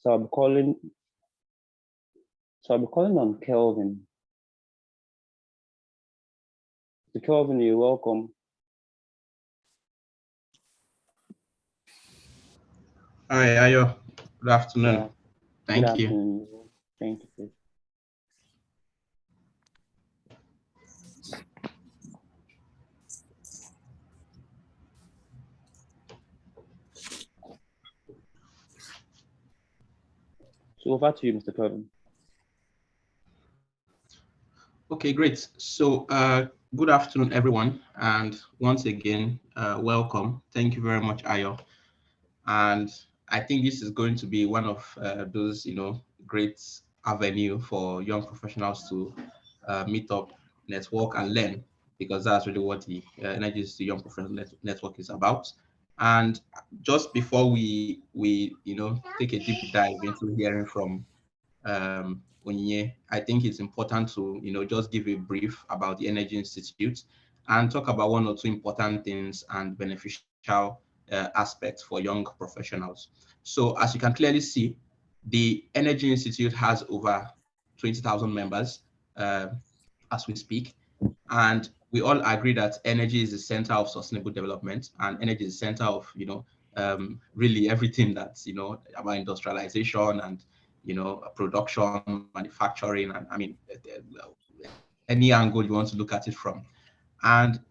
So I'm calling on Kelvin. So Kelvin, you're welcome. Hi, Ayo. Good afternoon. Yeah. Thank Good you. afternoon. Thank you. So over to you, Mr. Kelvin. Okay, great. So good afternoon, everyone. And once again, welcome. Thank you very much, Ayo. And I think this is going to be one of those, great avenue for young professionals to meet up, network, and learn, because that's really what the Energy Institute Young Professional Network is about. And just before we take a deep dive into hearing from Onyinye, I think it's important to just give a brief about the Energy Institute and talk about one or two important things and beneficial aspects for young professionals. So as you can clearly see, the Energy Institute has over 20,000 members as we speak. And we all agree that energy is the center of sustainable development, and energy is the center of, really everything that's, about industrialization and, production, manufacturing, and I mean, any angle you want to look at it from. And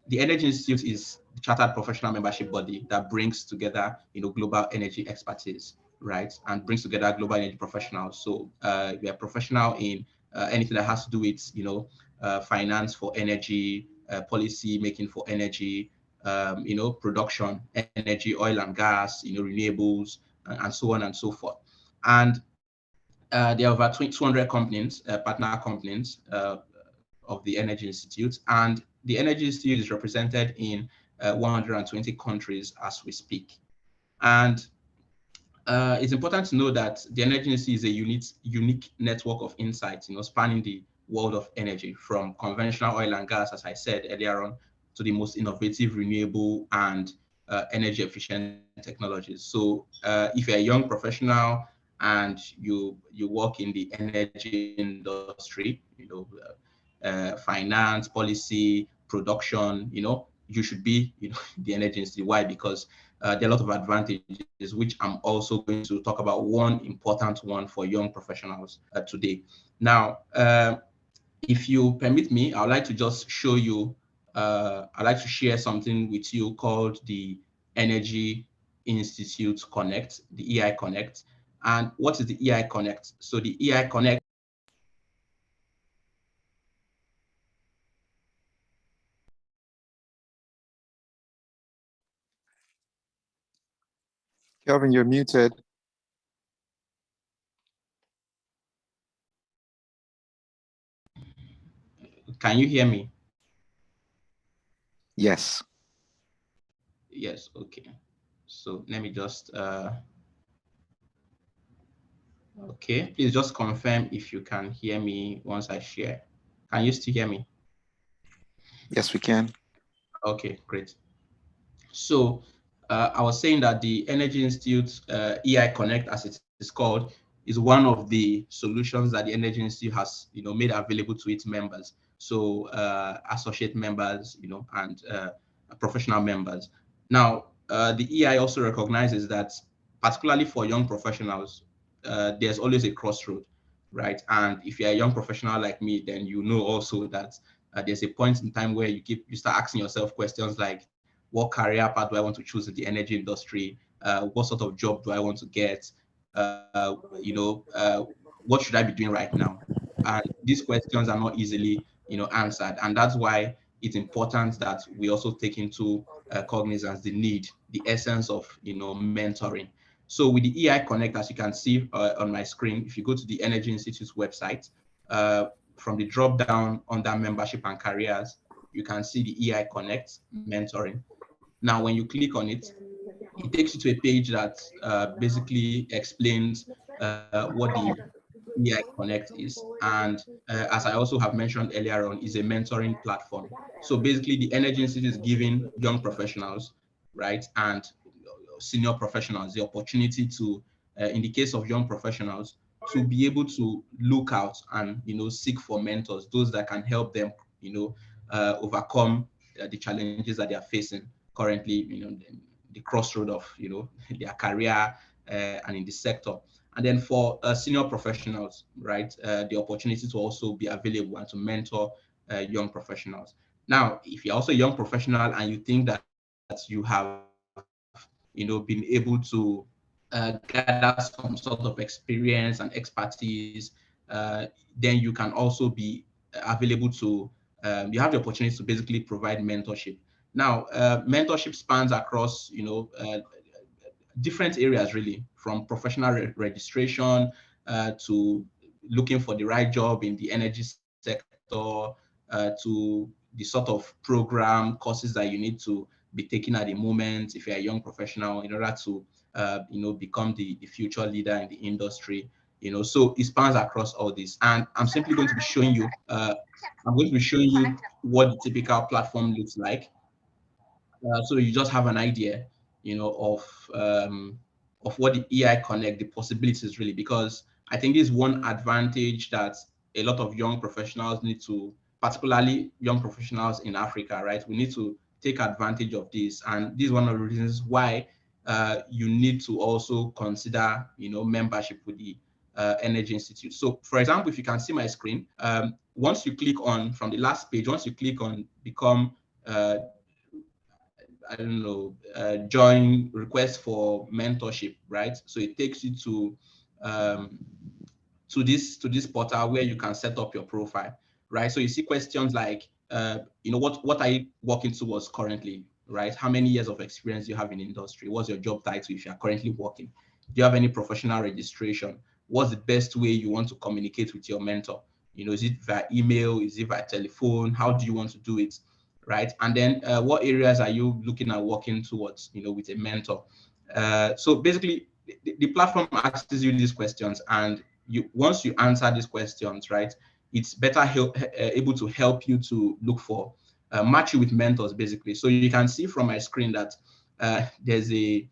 the Energy Institute is the chartered professional membership body that brings together, global energy expertise, right, and brings together global energy professionals. So we are professional in anything that has to do with, finance for energy, policy making for energy, production, energy, oil and gas, renewables, and so on and so forth. And there are over 200 companies, partner companies of the Energy Institute, and the Energy Institute is represented in 120 countries as we speak. And it's important to know that the Energy Institute is a unique network of insights, spanning the world of energy, from conventional oil and gas, as I said earlier on, to the most innovative, renewable, and energy efficient technologies. So if you're a young professional and you work in the energy industry, finance, policy, production, you should be, the Energy Institute. Why? Because there are a lot of advantages, which I'm also going to talk about. One important one for young professionals today. Now, if you permit me, I'd like to just show you, I'd like to share something with you called the Energy Institute Connect, the EI Connect. And what is the EI Connect? So the EI Connect. Kelvin, you're muted. Can you hear me? Yes. Yes, okay. So let me just, okay, please just confirm if you can hear me once I share. Can you still hear me? Yes, we can. Okay, great. So I was saying that the Energy Institute EI Connect, as it is called, is one of the solutions that the Energy Institute has, made available to its members. So associate members, and professional members. Now, the EI also recognizes that, particularly for young professionals, there's always a crossroad, right? And if you're a young professional like me, then you know also that there's a point in time where you start asking yourself questions like, what career path do I want to choose in the energy industry? What sort of job do I want to get? What should I be doing right now? And these questions are not easily, answered. And that's why it's important that we also take into cognizance the need, the essence of, mentoring. So with the EI Connect, as you can see on my screen, if you go to the Energy Institute's website, from the drop down under membership and careers, you can see the EI Connect mentoring. Now, when you click on it, it takes you to a page that basically explains what the EI Connect is. And as I also have mentioned earlier on, is a mentoring platform. So basically, the Energy Institute is giving young professionals, right, and senior professionals the opportunity to in the case of young professionals, to be able to look out and, seek for mentors, those that can help them, overcome the challenges that they are facing currently, the crossroad of, their career and in the sector. And then for senior professionals, right, the opportunity to also be available and to mentor young professionals. Now, if you're also a young professional and you think that you have, been able to gather some sort of experience and expertise, then you can also be available to, you have the opportunity to basically provide mentorship. Now, mentorship spans across, different areas really, from professional registration to looking for the right job in the energy sector, to the sort of program courses that you need to be taking at the moment if you're a young professional in order to become the future leader in the industry. So it spans across all this, and I'm simply going to be showing you what the typical platform looks like, so you just have an idea, of what the EI Connect, the possibilities really, because I think this is one advantage that a lot of young professionals need to, particularly young professionals in Africa, right? We need to take advantage of this, and this is one of the reasons why you need to also consider, membership with the Energy Institute. So, for example, if you can see my screen, once you click on from the last page, once you click on become join request for mentorship, right? So it takes you to this portal where you can set up your profile, right? So you see questions like, what are you working towards currently, right? How many years of experience do you have in industry? What's your job title if you are currently working? Do you have any professional registration? What's the best way you want to communicate with your mentor? Is it via email? Is it via telephone? How do you want to do it? Right? And then what areas are you looking at working towards, with a mentor? So basically, the platform asks you these questions, and once you answer these questions, right, it's better able to help you to look for, match you with mentors, basically. So you can see from my screen that there's a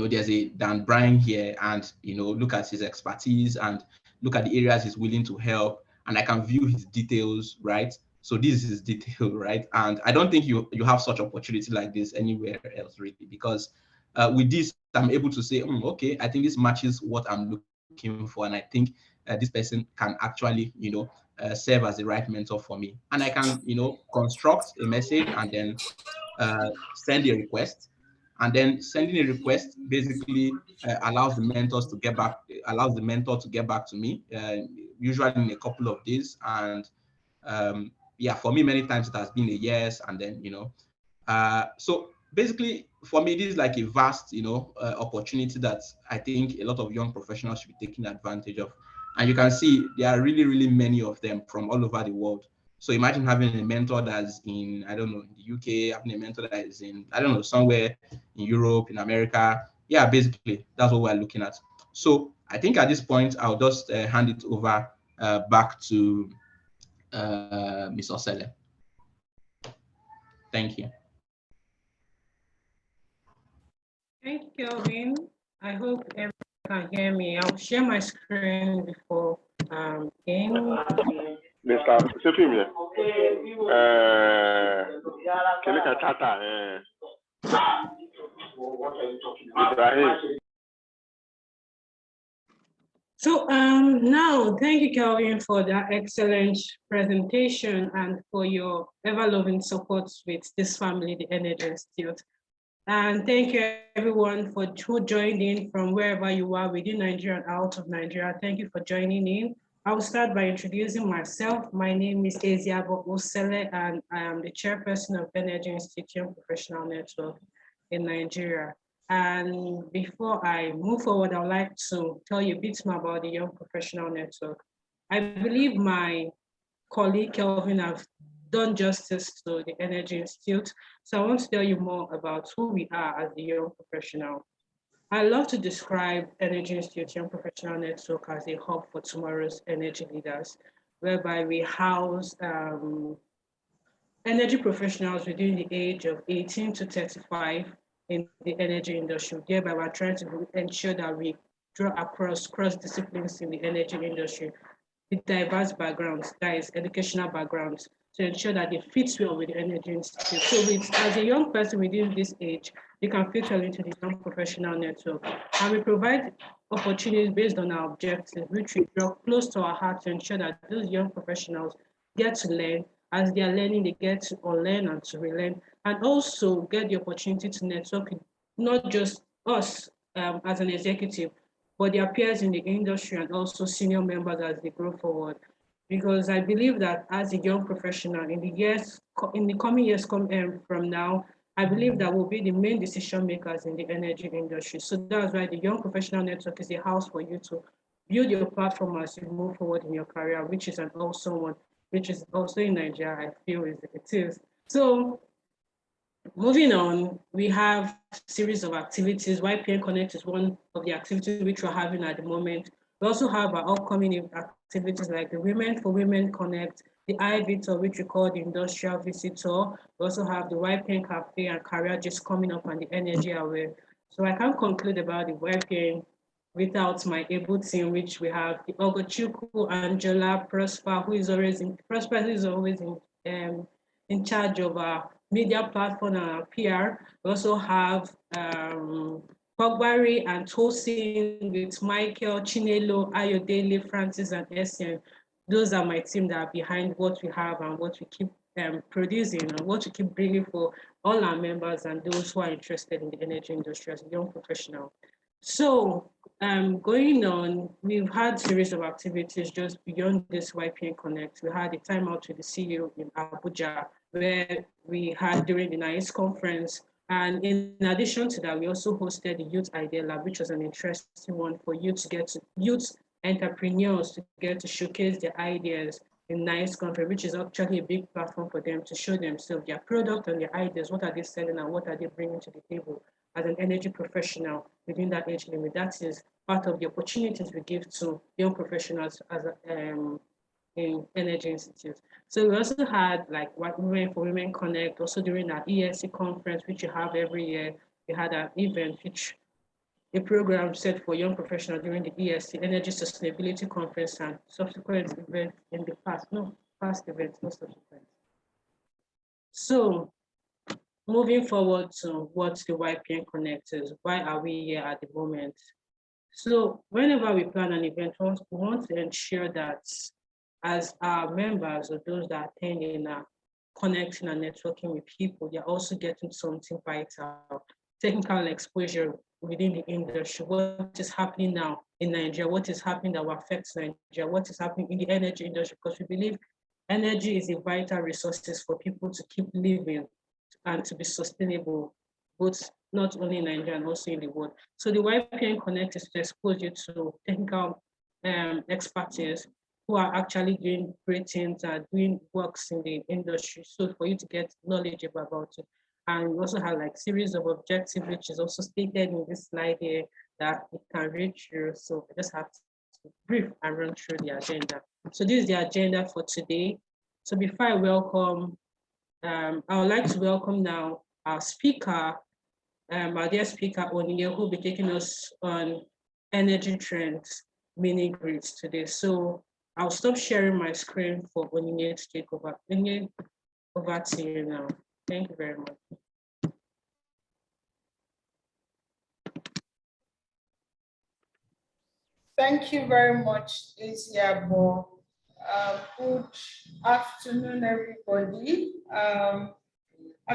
there's a Dan Bryan here, and look at his expertise and look at the areas he's willing to help, and I can view his details, right? So this is his detail, right? And I don't think you have such opportunity like this anywhere else, really, because with this, I'm able to say, okay, I think this matches what I'm looking for, and I think this person can actually, serve as the right mentor for me. And I can, construct a message and then send a request. And then sending a request basically allows the mentor to get back to me, usually in a couple of days. And yeah, for me, many times it has been a yes, and then so basically for me, this is like a vast opportunity that I think a lot of young professionals should be taking advantage of. And you can see there are really, really many of them from all over the world. So imagine having a mentor that's in, I don't know, in the UK, having a mentor that is in, I don't know, somewhere in Europe, in America. Yeah, basically, that's what we're looking at. So I think at this point, I'll just hand it over back to Ms. Osele. Thank you. Thank you, Kelvin. I hope everyone can hear me. I'll share my screen before again. Mr. Sefim, Ibrahim. So now, thank you, Kelvin, for that excellent presentation and for your ever-loving support with this family, the Energy Institute. And thank you, everyone, who joined in from wherever you are within Nigeria and out of Nigeria. Thank you for joining in. I will start by introducing myself. My name is Eziabo Osele, and I am the chairperson of Energy Institute Professional Network in Nigeria. And before I move forward, I would like to tell you a bit more about the Young Professional Network. I believe my colleague Kelvin have done justice to the Energy Institute. So I want to tell you more about who we are as the Young Professional. I love to describe Energy Institute Young Professional Network as a hub for tomorrow's energy leaders, whereby we house energy professionals within the age of 18 to 35 in the energy industry. Thereby, we're trying to ensure that we draw across cross disciplines in the energy industry with diverse backgrounds, that is educational backgrounds, to ensure that they fit well with the Energy Institute. So as a young person within this age, you can fit well into the young professional network. And we provide opportunities based on our objectives, which we draw close to our heart to ensure that those young professionals get to learn. As they are learning, they get to unlearn and to relearn, and also get the opportunity to network with not just us as an executive, but their peers in the industry and also senior members as they grow forward. Because I believe that as a young professional in the coming years from now, I believe that we'll be the main decision makers in the energy industry. So that's why the Young Professional Network is a house for you to build your platform as you move forward in your career, which is an awesome one, which is also in Nigeria, I feel it is. So moving on, we have a series of activities. YPN Connect is one of the activities which we're having at the moment. We also have our upcoming activities like the Women for Women Connect, the iVitor, which we call the Industrial Visitor. We also have the YPN Cafe and Career just coming up, and the Energy Aware. So I can't conclude about the YPN without my able team, which we have the Ogochukwu, Angela, Prosper, who is always in charge of our media platform and our PR. We also have Pogbari and Tosin with Michael, Chinelo, Ayodele, Francis, and Essien. Those are my team that are behind what we have and what we keep producing and what we keep bringing for all our members and those who are interested in the energy industry as a young professional. So going on, we've had a series of activities just beyond this YPN Connect. We had a time out with the CEO in Abuja, where we had during the NICE conference. And in addition to that, we also hosted the Youth Idea Lab, which was an interesting one for youth entrepreneurs to get to showcase their ideas in NICE conference, which is actually a big platform for them to show themselves, their product and their ideas, what are they selling and what are they bringing to the table as an energy professional within that age limit. That is part of the opportunities we give to young professionals as in Energy Institute. So we also had like Women for Women Connect, also during our ESC conference, which you have every year. We had an event, which a program set for young professionals during the ESC Energy Sustainability Conference and subsequent events in the past, past events, not subsequent. So moving forward to what the YPN Connect is, why are we here at the moment? So whenever we plan an event, we want to ensure that as our members or those that attend in connecting and networking with people, they're also getting something vital, technical exposure within the industry, what is happening now in Nigeria, what is happening that will affect Nigeria, what is happening in the energy industry, because we believe energy is a vital resource for people to keep living and to be sustainable, both not only in Nigeria and also in the world. So the YPN Connect is to expose you to technical expertise who are actually doing great things and doing works in the industry, so for you to get knowledgeable about it. And we also have like series of objectives, which is also stated in this slide here that you can read through. So I just have to brief and run through the agenda. So this is the agenda for today. So before I welcome, I would like to welcome now our speaker, our dear speaker, Onyinye, who will be taking us on energy trends mini grids today. So I'll stop sharing my screen for Onyinye to take over. Onyinye, over to you now. Thank you very much. Thank you very much, Isiabo. Good afternoon, everybody. I'll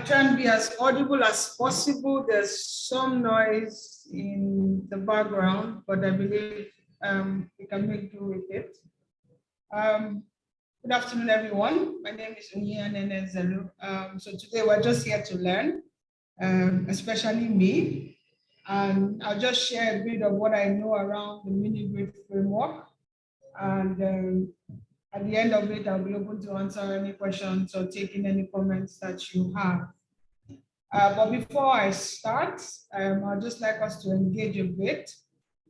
try and be as audible as possible. There's some noise in the background, but I believe we can make do with it. Good afternoon, everyone. My name is Onyinye Anene-Nzelu. So today we're just here to learn, especially me. And I'll just share a bit of what I know around the mini-grid framework. And at the end of it, I'll be able to answer any questions or take in any comments that you have. But before I start, I'd just like us to engage a bit.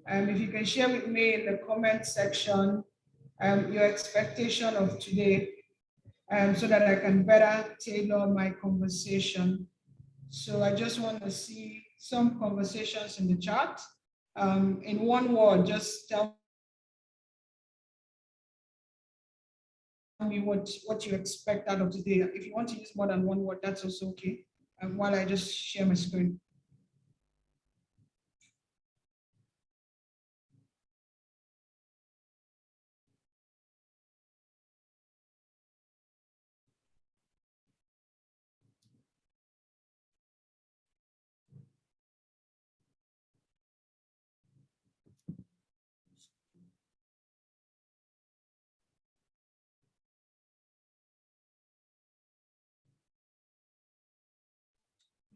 If you can share with me in the comment section your expectation of today, so that I can better tailor my conversation. So I just want to see some conversations in the chat. In one word, just tell me what you expect out of today. If you want to use more than one word, that's also okay. While I just share my screen.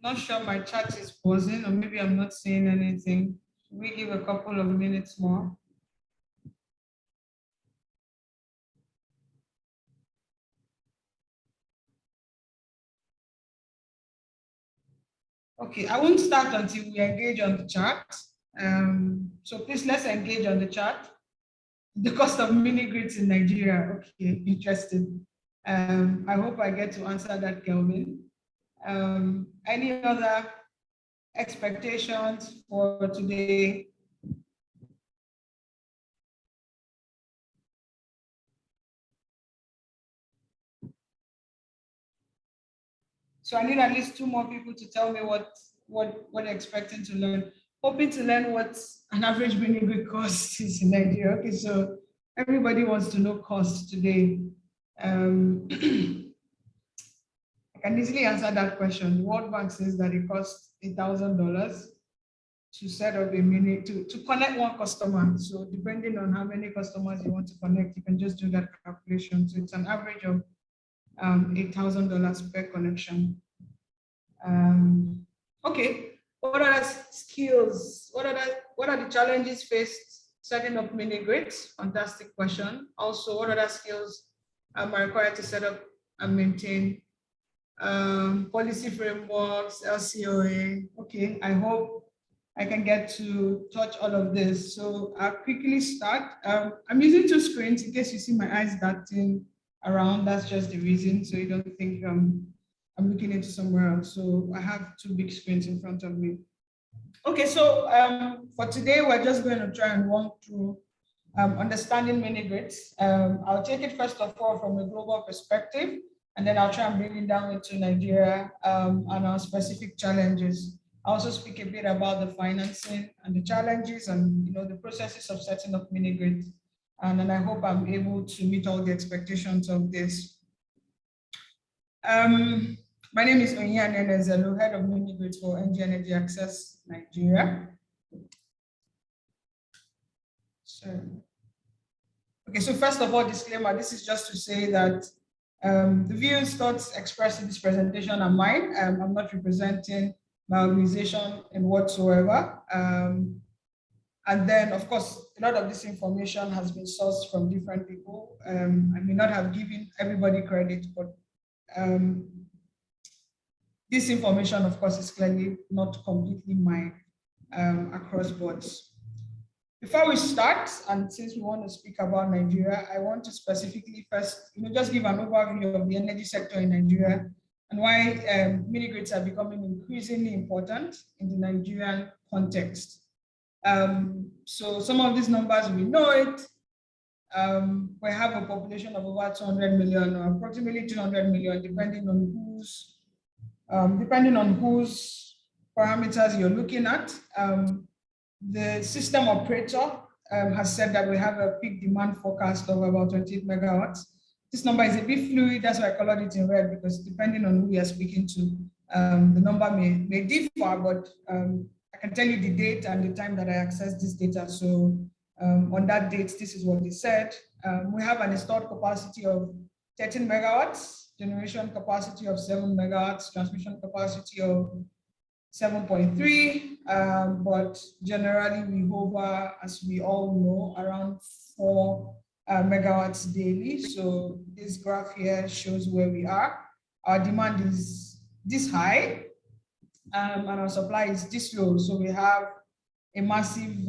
Not sure my chat is pausing, or maybe I'm not saying anything. Should we give a couple of minutes more? Okay, I won't start until we engage on the chat. So please, let's engage on the chat. The cost of mini grids in Nigeria. Okay, interesting. I hope I get to answer that, Kelvin. Any other expectations for today? So I need at least 2 more people to tell me what they're expecting to learn. Hoping to learn what an average mini grid cost is in Nigeria. Okay, so everybody wants to know cost today. I can easily answer that question. The World Bank says that it costs $1,000 to set up a mini, to connect one customer. So depending on how many customers you want to connect, you can just do that calculation. So it's an average of $8,000 per connection. Okay, what are the skills? What are the challenges faced setting up mini grids? Fantastic question. Also, what other skills are required to set up and maintain policy frameworks, LCOA? Okay, I hope I can get to touch all of this. So I'll quickly start. I'm using 2 screens in case you see my eyes darting around. That's just the reason, so you don't think I'm looking into somewhere else. So I have 2 big screens in front of me. Okay, so for today, we're just going to try and walk through understanding mini grids. I'll take it first of all from a global perspective, and then I'll try and bring it down into Nigeria and our specific challenges. I'll also speak a bit about the financing and the challenges and the processes of setting up mini grids. And then I hope I'm able to meet all the expectations of this. My name is Onyinye Anene-Nzelu, head of mini grids for ENGIE Energy Access Nigeria. So first of all, disclaimer, this is just to say that the views, thoughts expressed in this presentation are mine. I'm not representing my organization in whatsoever. And then, of course, a lot of this information has been sourced from different people. I may not have given everybody credit, but this information, of course, is clearly not completely mine across boards. Before we start, and since we want to speak about Nigeria, I want to specifically first, just give an overview of the energy sector in Nigeria and why mini grids are becoming increasingly important in the Nigerian context. So some of these numbers, we know it. We have a population of over 200 million, or approximately 200 million, depending on whose parameters you're looking at. The system operator has said that we have a peak demand forecast of about 28 megawatts. This number is a bit fluid, that's why I colored it in red, because depending on who we are speaking to, the number may differ, but I can tell you the date and the time that I accessed this data. So on that date, this is what they said. We have an installed capacity of 13 megawatts, generation capacity of 7 megawatts, transmission capacity of 7.3, but generally we hover, as we all know, around 4 megawatts daily. So this graph here shows where we are. Our demand is this high, and our supply is this low. So we have a massive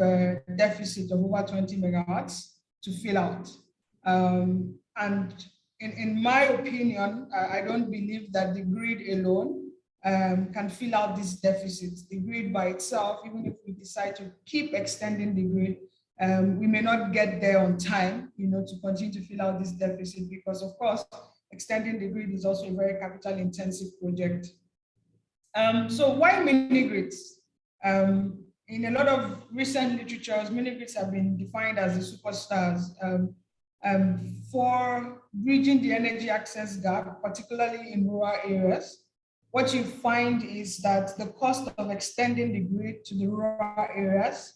deficit of over 20 megawatts to fill out. And in my opinion, I don't believe that the grid alone can fill out this deficit. The grid by itself, even if we decide to keep extending the grid, we may not get there on time, to continue to fill out this deficit, because of course, extending the grid is also a very capital intensive project. So why mini grids? In a lot of recent literatures, mini grids have been defined as the superstars for bridging the energy access gap, particularly in rural areas. What you find is that the cost of extending the grid to the rural areas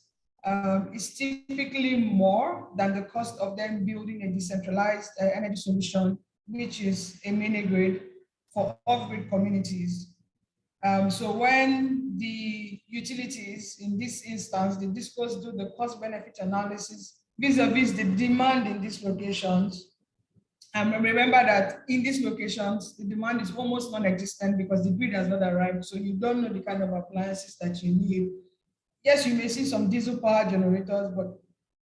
is typically more than the cost of them building a decentralized energy solution, which is a mini grid for off-grid communities. So when the utilities, in this instance, the discos do the cost-benefit analysis vis-a-vis the demand in these locations, and remember that in these locations, the demand is almost non-existent because the grid has not arrived, so you don't know the kind of appliances that you need. Yes, you may see some diesel power generators, but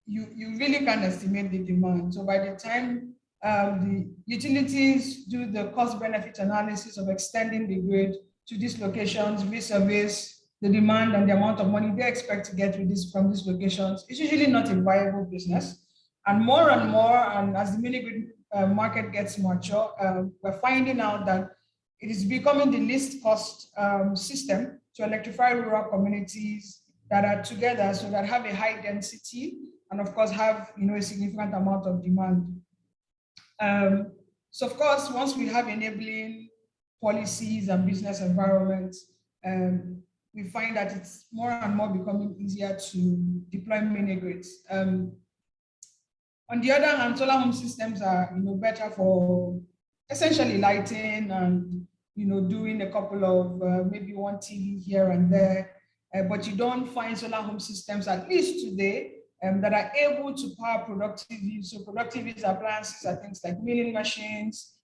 you really can't estimate the demand. So by the time the utilities do the cost-benefit analysis of extending the grid to these locations vis-a-vis the demand and the amount of money they expect to get from these locations, it's usually not a viable business. And more, and as the mini grid market gets mature, we're finding out that it is becoming the least cost system to electrify rural communities that are together, so that have a high density and of course have a significant amount of demand. So of course, once we have enabling policies and business environments, we find that it's more and more becoming easier to deploy mini grids. On the other hand, solar home systems are better for essentially lighting and doing a couple of maybe one TV here and there, but you don't find solar home systems, at least today, that are able to power productive use. So productive use appliances are things like milling machines,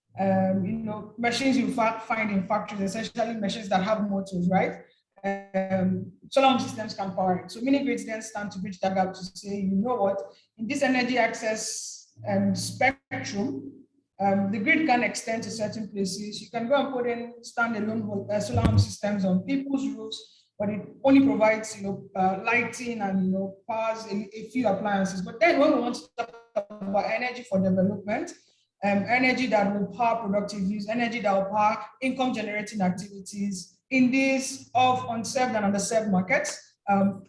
machines you find in factories, essentially machines that have motors, right? Solar home systems can power it. So mini grids then stand to bridge that gap to say, you know what, in this energy access spectrum, the grid can extend to certain places. You can go and put in standalone solar home systems on people's roofs, but it only provides lighting and powers a few appliances. But then when we want to talk about energy for development, energy that will power productive use, energy that will power income generating activities in these of unserved and underserved markets,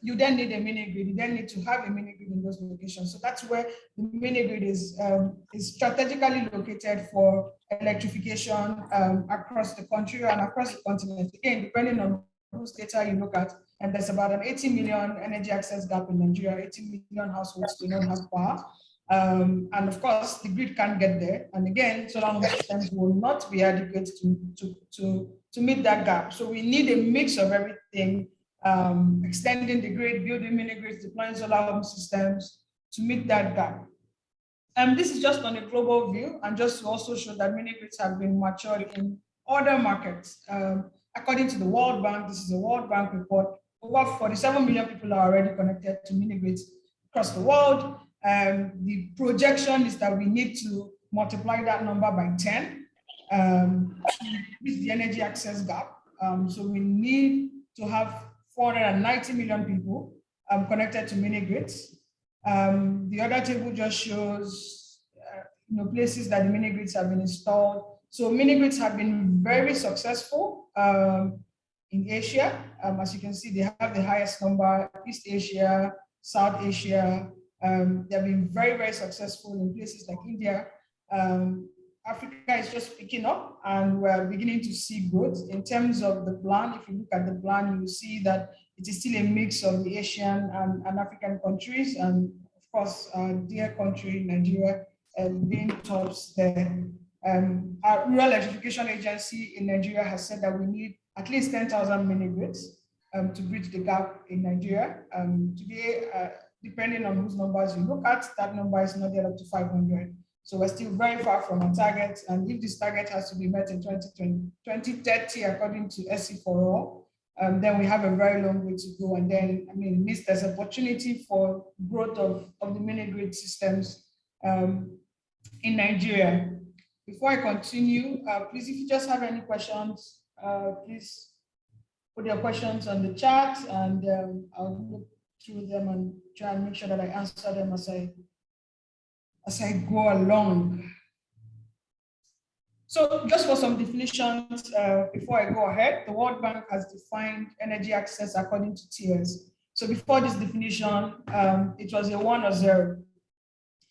you then need a mini grid. You then need to have a mini grid in those locations. So that's where the mini grid is strategically located for electrification across the country and across the continent. Again, depending on whose data you look at, and there's about an 80 million energy access gap in Nigeria. 80 million households do not have power. And of course, the grid can't get there. And again, solar home systems will not be adequate to meet that gap. So we need a mix of everything, extending the grid, building mini grids, deploying solar home systems to meet that gap. This is just on a global view, and just to also show that mini grids have been matured in other markets. According to the World Bank, this is a World Bank report, over 47 million people are already connected to mini grids across the world. The projection is that we need to multiply that number by 10 to reach the energy access gap. So we need to have 490 million people connected to mini grids. The other table just shows places that the mini grids have been installed. So mini grids have been very successful in Asia. As you can see, they have the highest number, East Asia, South Asia. They have been very, very successful in places like India. Africa is just picking up, and we're beginning to see growth. In terms of the plan, if you look at the plan, you will see that it is still a mix of the Asian and African countries, and of course, our dear country, Nigeria, being tops there. Our Rural Electrification Agency in Nigeria has said that we need at least 10,000 mini grids to bridge the gap in Nigeria. Today, depending on whose numbers you look at, that number is not yet up to 500. So we're still very far from our target. And if this target has to be met in 2030, according to SC for All, then we have a very long way to go. And then, there's opportunity for growth of the mini grid systems in Nigeria. Before I continue, please, if you just have any questions, please put your questions on the chat, and I'll look through them and try and make sure that I answer them as I go along. So just for some definitions, before I go ahead, the World Bank has defined energy access according to tiers. So before this definition, it was a 1 or 0.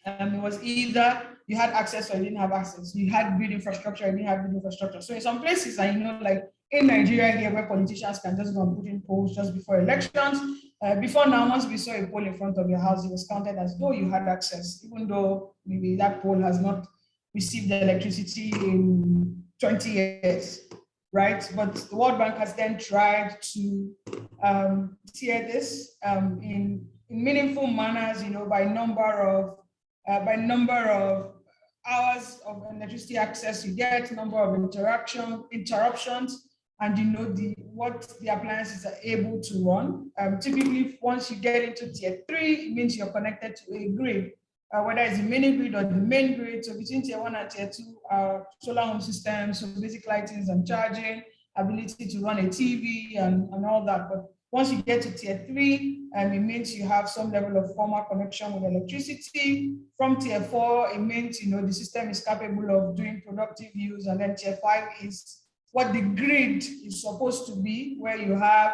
It was either you had access or you didn't have access. You had grid infrastructure, or you didn't have grid infrastructure. So in some places, and like in Nigeria here, where politicians can just go and put in polls just before elections. Before now, once we saw a poll in front of your house, it was counted as though you had access, even though maybe that poll has not received the electricity in 20 years, right? But the World Bank has then tried to tier this in meaningful manners, by number of hours of electricity access you get, number of interruptions, and what the appliances are able to run. Typically, once you get into tier 3, it means you're connected to a grid, whether it's the mini grid or the main grid. So between tier 1 and tier 2 are solar home systems, so basic lightings and charging, ability to run a TV and all that. But once you get to tier 3, it means you have some level of formal connection with electricity. From tier 4, it means the system is capable of doing productive use, and then tier 5 is what the grid is supposed to be, where you have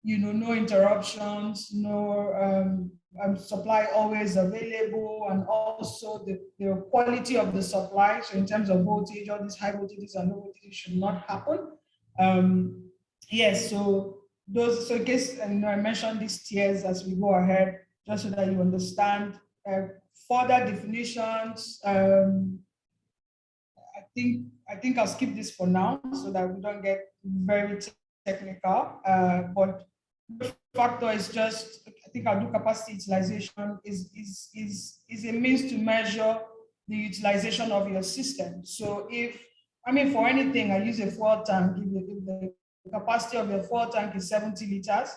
no interruptions, no supply always available, and also the quality of the supply. So in terms of voltage, all these high voltages and low voltages should not happen. Yes, so in case I mentioned these tiers as we go ahead, just so that you understand further definitions. I think I'll skip this for now so that we don't get very technical. But the factor is just, I think I'll do capacity utilization is a means to measure the utilization of your system. So for anything, I use a fuel tank. If the capacity of your fuel tank is 70 liters,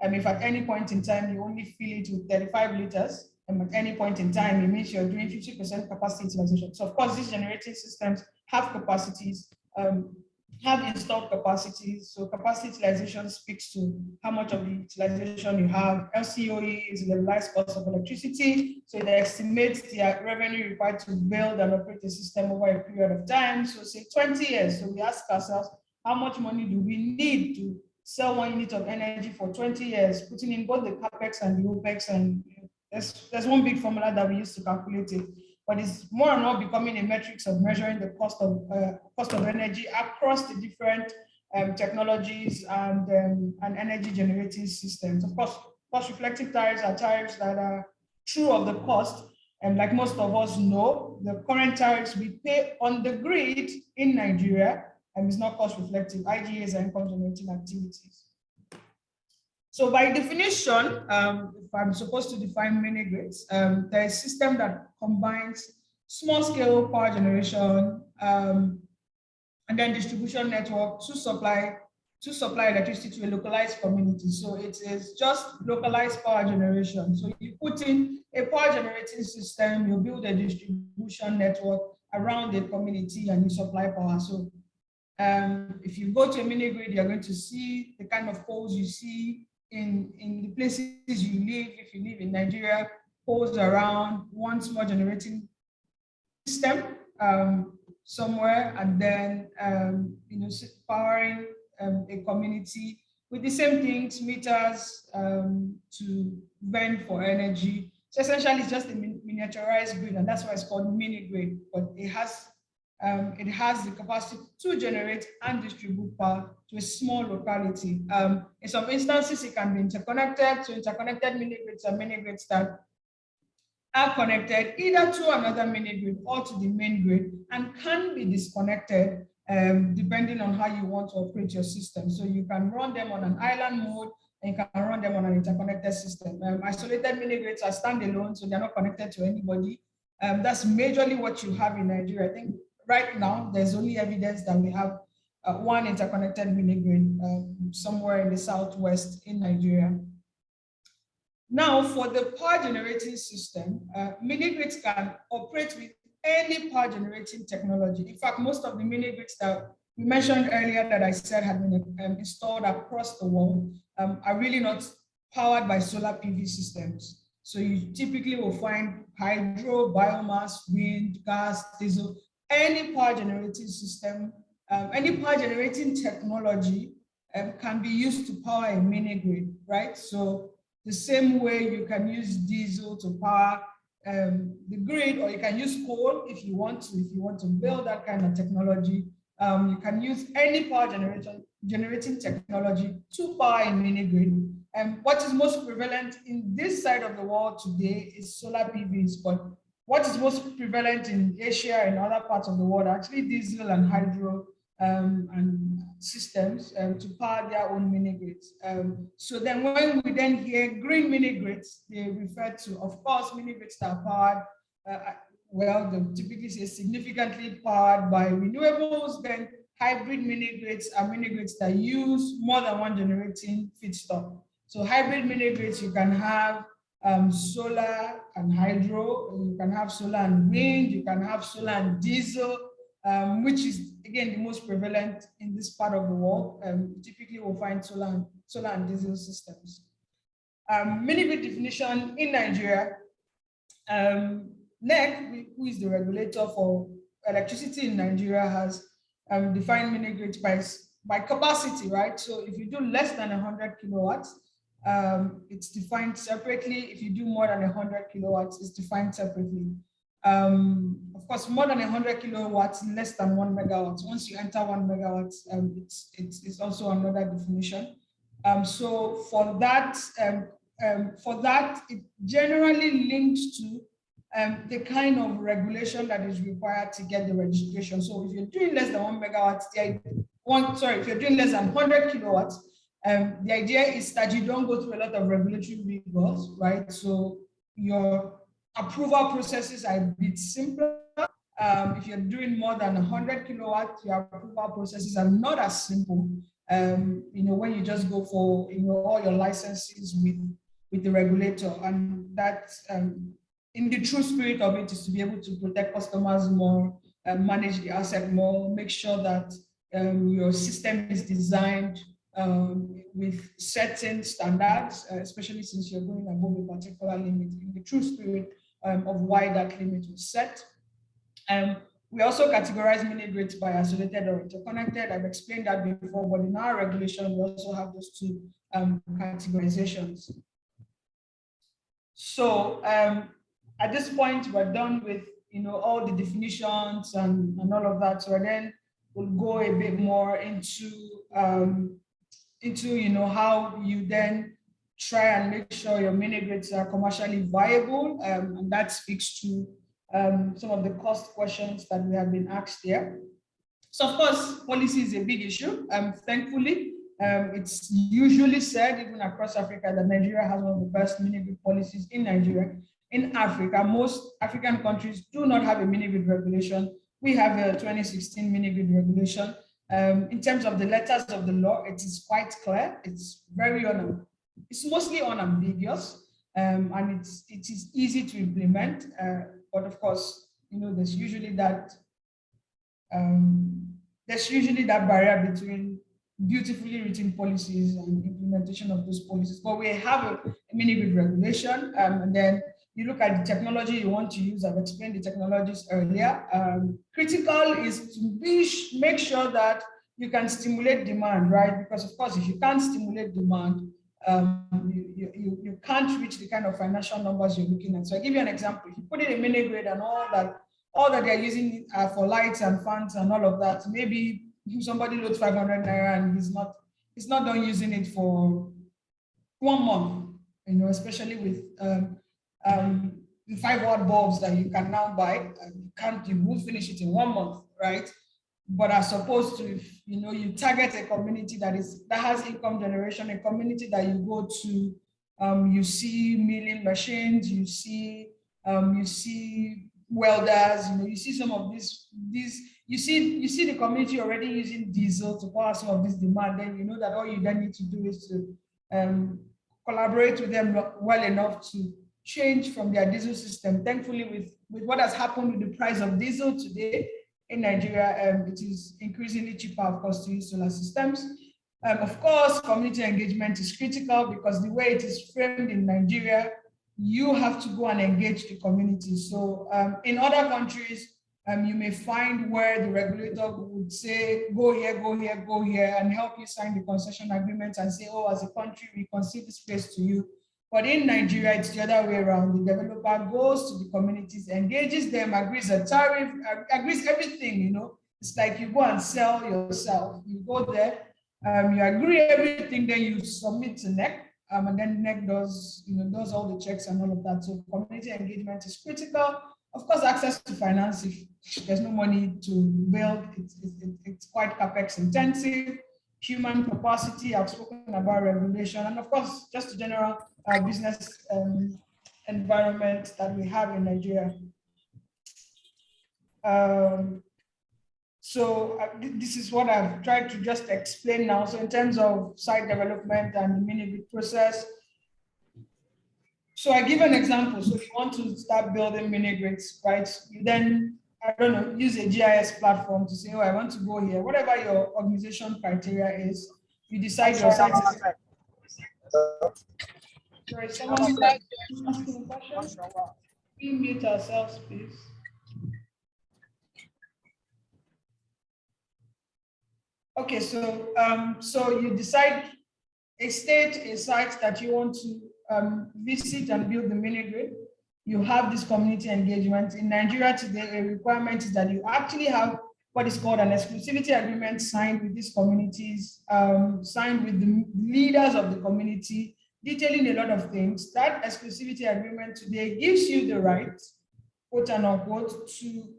and if at any point in time you only fill it with 35 liters, and at any point in time, it means you're doing 50% capacity utilization. So of course, these generating systems have capacities, have installed capacities. So capacity utilization speaks to how much of the utilization you have. LCOE is the levelized cost of electricity. So it estimates the revenue required to build and operate a system over a period of time. So say 20 years. So we ask ourselves, how much money do we need to sell 1 unit of energy for 20 years, putting in both the CapEx and the OpEx? And there's one big formula that we use to calculate it, but it's more and more becoming a metrics of measuring the cost of energy across the different technologies and energy generating systems. Of course, cost reflective tariffs are tariffs that are true of the cost. And like most of us know, the current tariffs we pay on the grid in Nigeria is not cost reflective. IGAs are income generating activities. So by definition, if I'm supposed to define mini grids, there is a system that combines small scale power generation and then distribution network to supply electricity to a localized community. So it is just localized power generation. So you put in a power generating system, you build a distribution network around the community, and you supply power. So if you go to a mini grid, you're going to see the kind of poles you see in the places you live. If you live in Nigeria, poles around one small generating system somewhere, and then powering a community with the same things, meters to vent for energy. So essentially, it's just a miniaturized grid, and that's why it's called mini grid. But it has the capacity to generate and distribute power to a small locality. In some instances, it can be interconnected. So interconnected mini grids are mini grids that are connected either to another mini grid or to the main grid, and can be disconnected depending on how you want to operate your system. So you can run them on an island mode, and you can run them on an interconnected system. Isolated mini grids are standalone, so they're not connected to anybody. That's majorly what you have in Nigeria. I think right now, there's only evidence that we have one interconnected mini grid somewhere in the southwest in Nigeria. Now, for the power generating system, mini grids can operate with any power generating technology. In fact, most of the mini grids that we mentioned earlier that I said had been installed across the world are really not powered by solar PV systems. So you typically will find hydro, biomass, wind, gas, diesel, any power generating system, any power generating technology can be used to power a mini grid, right? So the same way you can use diesel to power the grid, or you can use coal if you want to build that kind of technology. You can use any power generating technology to power a mini grid. And what is most prevalent in this side of the world today is solar PVs, but what is most prevalent in Asia and other parts of the world are actually diesel and hydro and systems to power their own mini grids. So then when we then hear green mini grids, they refer to, of course, mini grids that are powered, well, they typically say significantly powered by renewables. Then hybrid mini grids are mini grids that use more than one generating feedstock. So hybrid mini grids, you can have solar and hydro, you can have solar and wind, you can have solar and diesel, which is again the most prevalent in this part of the world. Typically we'll find solar and diesel systems. Mini grid definition in Nigeria, NEC, who is the regulator for electricity in Nigeria, has defined mini grids by capacity, right? So if you do less than 100 kilowatts, it's defined separately. If you do more than 100 kilowatts, it's defined separately. Of course, more than 100 kilowatts, less than 1 megawatt. Once you enter 1 megawatt, it's also another definition. So for that, it generally links to the kind of regulation that is required to get the registration. So if you're doing less than 1 megawatt, if you're doing less than 100 kilowatts, the idea is that you don't go through a lot of regulatory rigors, right? So your approval processes are a bit simpler. If you're doing more than 100 kilowatts, your approval processes are not as simple. When you just go for all your licenses with the regulator, and that in the true spirit of it is to be able to protect customers more, manage the asset more, make sure that your system is designed with certain standards, especially since you're going above a particular limit, in the true spirit of why that limit was set. We also categorize mini grids by isolated or interconnected. I've explained that before, but in our regulation, we also have those two categorizations. So at this point, we're done with all the definitions and all of that. So then we'll go a bit more into how you then try and make sure your mini grids are commercially viable, and that speaks to some of the cost questions that we have been asked here. So of course, policy is a big issue. Thankfully, it's usually said, even across Africa, that Nigeria has one of the best mini grid policies in Nigeria. In Africa, most African countries do not have a mini grid regulation. We have a 2016 mini grid regulation. In terms of the letters of the law, it is quite clear. It's it's mostly unambiguous, and it is easy to implement. But of course, there's usually that barrier between beautifully written policies and implementation of those policies. But we have a mini grid regulation, and then you look at the technology you want to use. I've explained the technologies earlier. Critical is to make sure that you can stimulate demand, right? Because of course, if you can't stimulate demand, you can't reach the kind of financial numbers you're looking at. So I give you an example. If you put in a mini grid and all that they're using for lights and fans and all of that, maybe if somebody loads 500 naira and he's not done using it for 1 month, especially with the 5-watt bulbs that you can now buy, you won't finish it in 1 month, right? But as opposed to if you target a community that has income generation, a community that you go to, you see milling machines, you see welders, you see some of these you see the community already using diesel to power some of this demand. Then you know that all you then need to do is to collaborate with them well enough to change from their diesel system. Thankfully, with what has happened with the price of diesel today, in Nigeria, it is increasingly cheaper, of course, to use solar systems. Of course, community engagement is critical because the way it is framed in Nigeria, you have to go and engage the community. So in other countries, you may find where the regulator would say, go here, go here, go here, and help you sign the concession agreement and say, oh, as a country, we concede this place to you. But in Nigeria, it's the other way around. The developer goes to the communities, engages them, agrees a tariff, agrees everything, you know. It's like you go and sell yourself. You go there, you agree everything, then you submit to NEC, and then NEC does, does all the checks and all of that. So community engagement is critical. Of course, access to finance. If there's no money to build, it's quite capex intensive. Human capacity, I've spoken about regulation, and of course, just the general business environment that we have in Nigeria. This is what I've tried to just explain now. So in terms of site development and the mini-grid process, so I give an example. So if you want to start building mini-grids, right? You then, I don't know, use a GIS platform to say, oh, I want to go here. Whatever your organization criteria is, you decide your site. Sorry, someone asking a question? We mute ourselves, please. Okay, so you decide a site that you want to visit and build the mini-grid. You have this community engagement. In Nigeria today, a requirement is that you actually have what is called an exclusivity agreement signed with these communities, signed with the leaders of the community, detailing a lot of things. That exclusivity agreement today gives you the right, quote and unquote,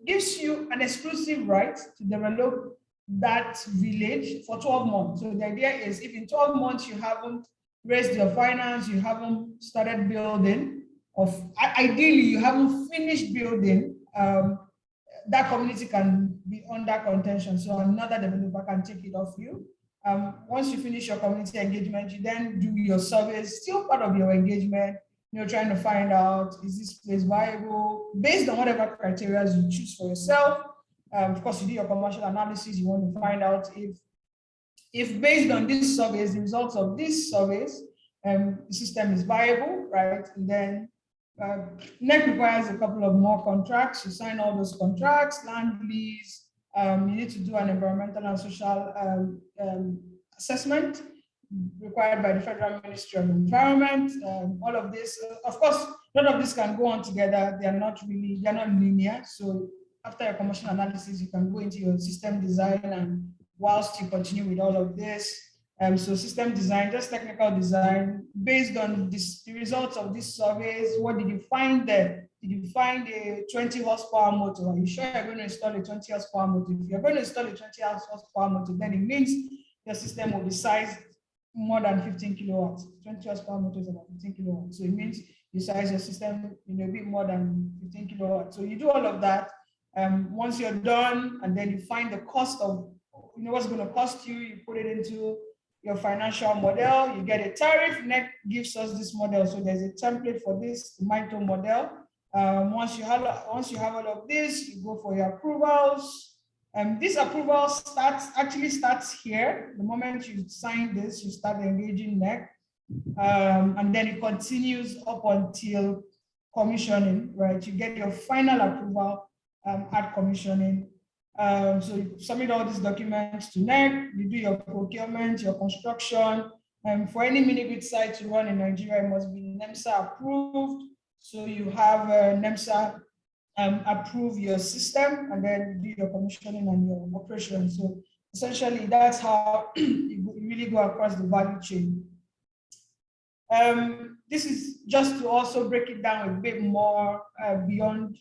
gives you an exclusive right to develop that village for 12 months. So the idea is if in 12 months you haven't raised your finance, you haven't started building, ideally you haven't finished building, that community can be under contention. So another developer can take it off you. Once you finish your community engagement, you then do your surveys, still part of your engagement, trying to find out, is this place viable? Based on whatever criteria you choose for yourself. Of course, you do your commercial analysis, you want to find out if based on these surveys, the results of these surveys, the system is viable, right? And then NEC requires a couple of more contracts. You sign all those contracts, land lease, you need to do an environmental and social assessment required by the Federal Ministry of Environment. All of this, of course, none of this can go on together. They're not linear. So after your commercial analysis, you can go into your system design, and whilst you continue with all of this, so system design, just technical design, based on the results of these surveys, what did you find there? Did you find a 20 horsepower motor? Are you sure you're going to install a 20 horsepower motor? If you're going to install a 20 horsepower motor, then it means your system will be sized more than 15 kilowatts. 20 horsepower motor is about 15 kilowatts. So it means you size your system a bit more than 15 kilowatts. So you do all of that. Once you're done, and then you find the cost of, what's going to cost you, you put it into your financial model, you get a tariff. NEC gives us this model. So there's a template for this, the MITO model. Once you have all of this, you go for your approvals. This approval actually starts here. The moment you sign this, you start engaging NEC. And then it continues up until commissioning, right? You get your final approval at commissioning. So you submit all these documents to NEC, you do your procurement, your construction. For any mini-grid site to run in Nigeria, it must be NEMSA approved. So you have NEMSA approve your system, and then you do your commissioning and your operation. So essentially, that's how you really go across the value chain. This is just to also break it down a bit more beyond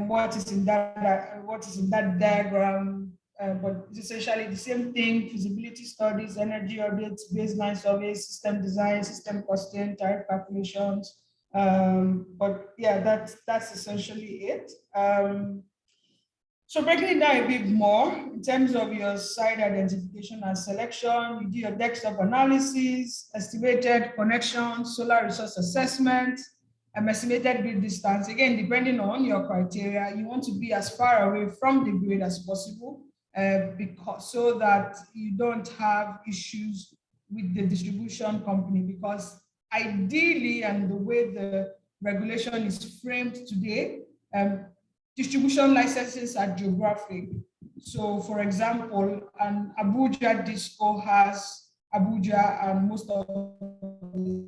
what is in that diagram, but it's essentially the same thing: feasibility studies, energy audits, baseline surveys, system design, system costing, tariff calculations. But yeah, that's essentially it. So breaking it down a bit more in terms of your site identification and selection, you do your desktop analysis, estimated connections, solar resource assessment. estimated grid distance, again, depending on your criteria, you want to be as far away from the grid as possible, because so that you don't have issues with the distribution company, because ideally, and the way the regulation is framed today, distribution licenses are geographic. So for example, an Abuja disco has Abuja and most of the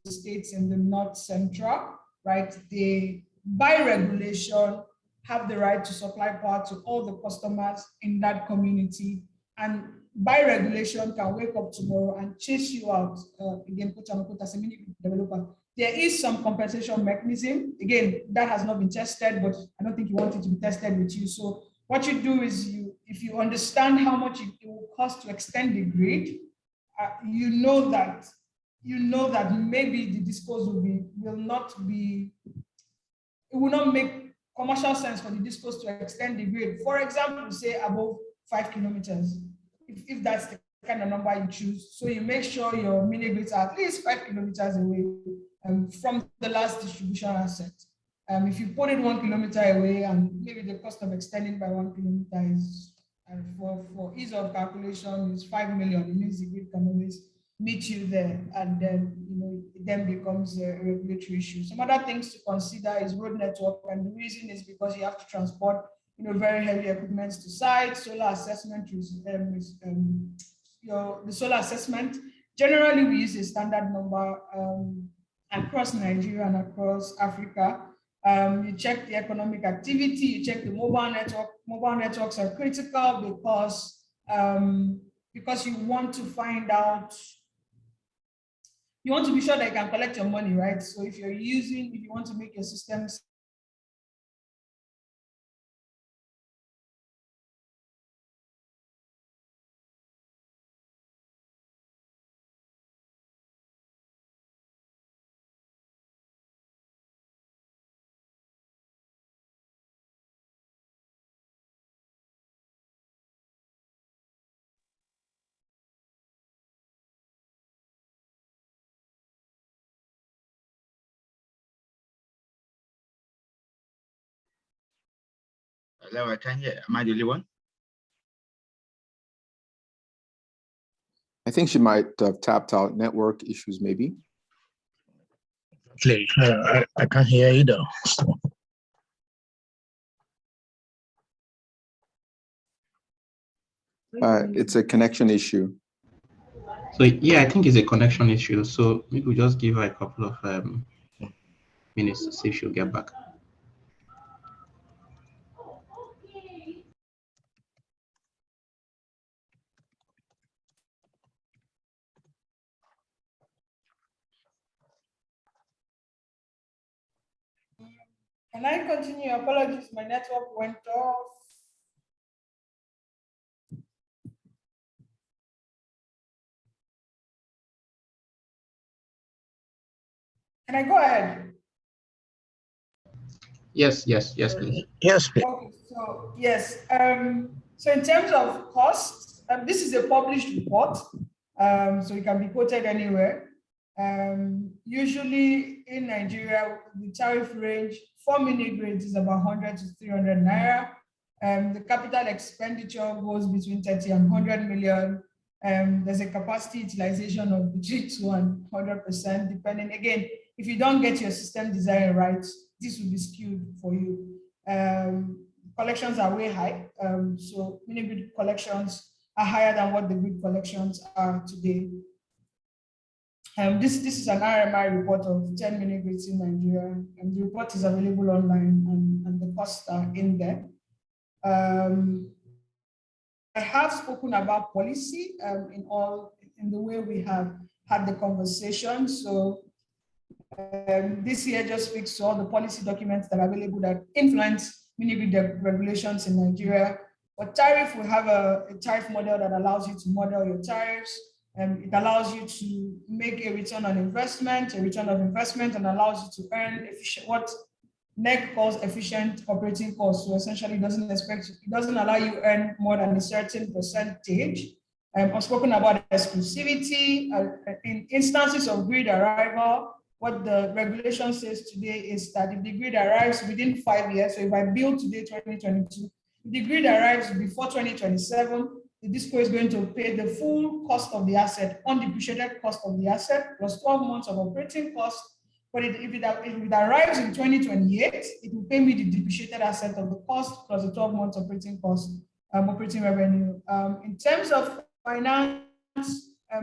states in the North Central, right? They, by regulation, have the right to supply power to all the customers in that community, and by regulation can wake up tomorrow and chase you out, again, quote unquote, as a mini developer. There is some compensation mechanism. Again, that has not been tested, but I don't think you want it to be tested with you. So what you do is if you understand how much it will cost to extend the grid, you know that maybe the discos it will not make commercial sense for the discos to extend the grid. For example, say above 5 kilometers, if that's the kind of number you choose. So you make sure your mini grids are at least 5 kilometers away from the last distribution asset. If you put it 1 kilometer away, and maybe the cost of extending by 1 kilometer is, for ease of calculation, is 5 million. It means the grid can always meet you there, and then it then becomes a regulatory issue. Some other things to consider is road network, and the reason is because you have to transport very heavy equipment to site. Solar assessment is the solar assessment. Generally, we use a standard number across Nigeria and across Africa. You check the economic activity, you check the mobile network. Mobile networks are critical because you want to find out, you want to be sure that you can collect your money, right? So if you want to make your systems Hello, I can hear. Am I the only one? I think she might have tapped out. Network issues, maybe. Please, I can't hear you though. It's a connection issue. So yeah, I think it's a connection issue. So maybe we just give her a couple of minutes to see if she'll get back. Can I continue? Apologies, my network went off. Can I go ahead? Yes, please. Yes, please. Okay, so yes. So in terms of costs, this is a published report, so it can be quoted anywhere. Usually in Nigeria, the tariff range for mini grids is about 100 to 300 naira. The capital expenditure goes between 30 and 100 million. There's a capacity utilization of between 2 and 100%, depending. Again, if you don't get your system design right, this will be skewed for you. Collections are way high. So mini grid collections are higher than what the grid collections are today. This is an RMI report of 10 mini grids in Nigeria, and the report is available online, and the costs are in there. I have spoken about policy in the way we have had the conversation. So this year just speaks to all the policy documents that are available that influence mini grid regulations in Nigeria. For tariff, we have a tariff model that allows you to model your tariffs. It allows you to make a return on investment, and allows you to earn what NEC calls efficient operating costs. So essentially, it doesn't allow you to earn more than a certain percentage. I've spoken about exclusivity. In instances of grid arrival, what the regulation says today is that if the grid arrives within 5 years, so if I build today 2022, if the grid arrives before 2027, the DISCO is going to pay the full cost of the asset, undepreciated cost of the asset, plus 12 months of operating costs. But if it arrives in 2028, it will pay me the depreciated asset of the cost plus the 12 months operating cost, operating revenue. In terms of finance,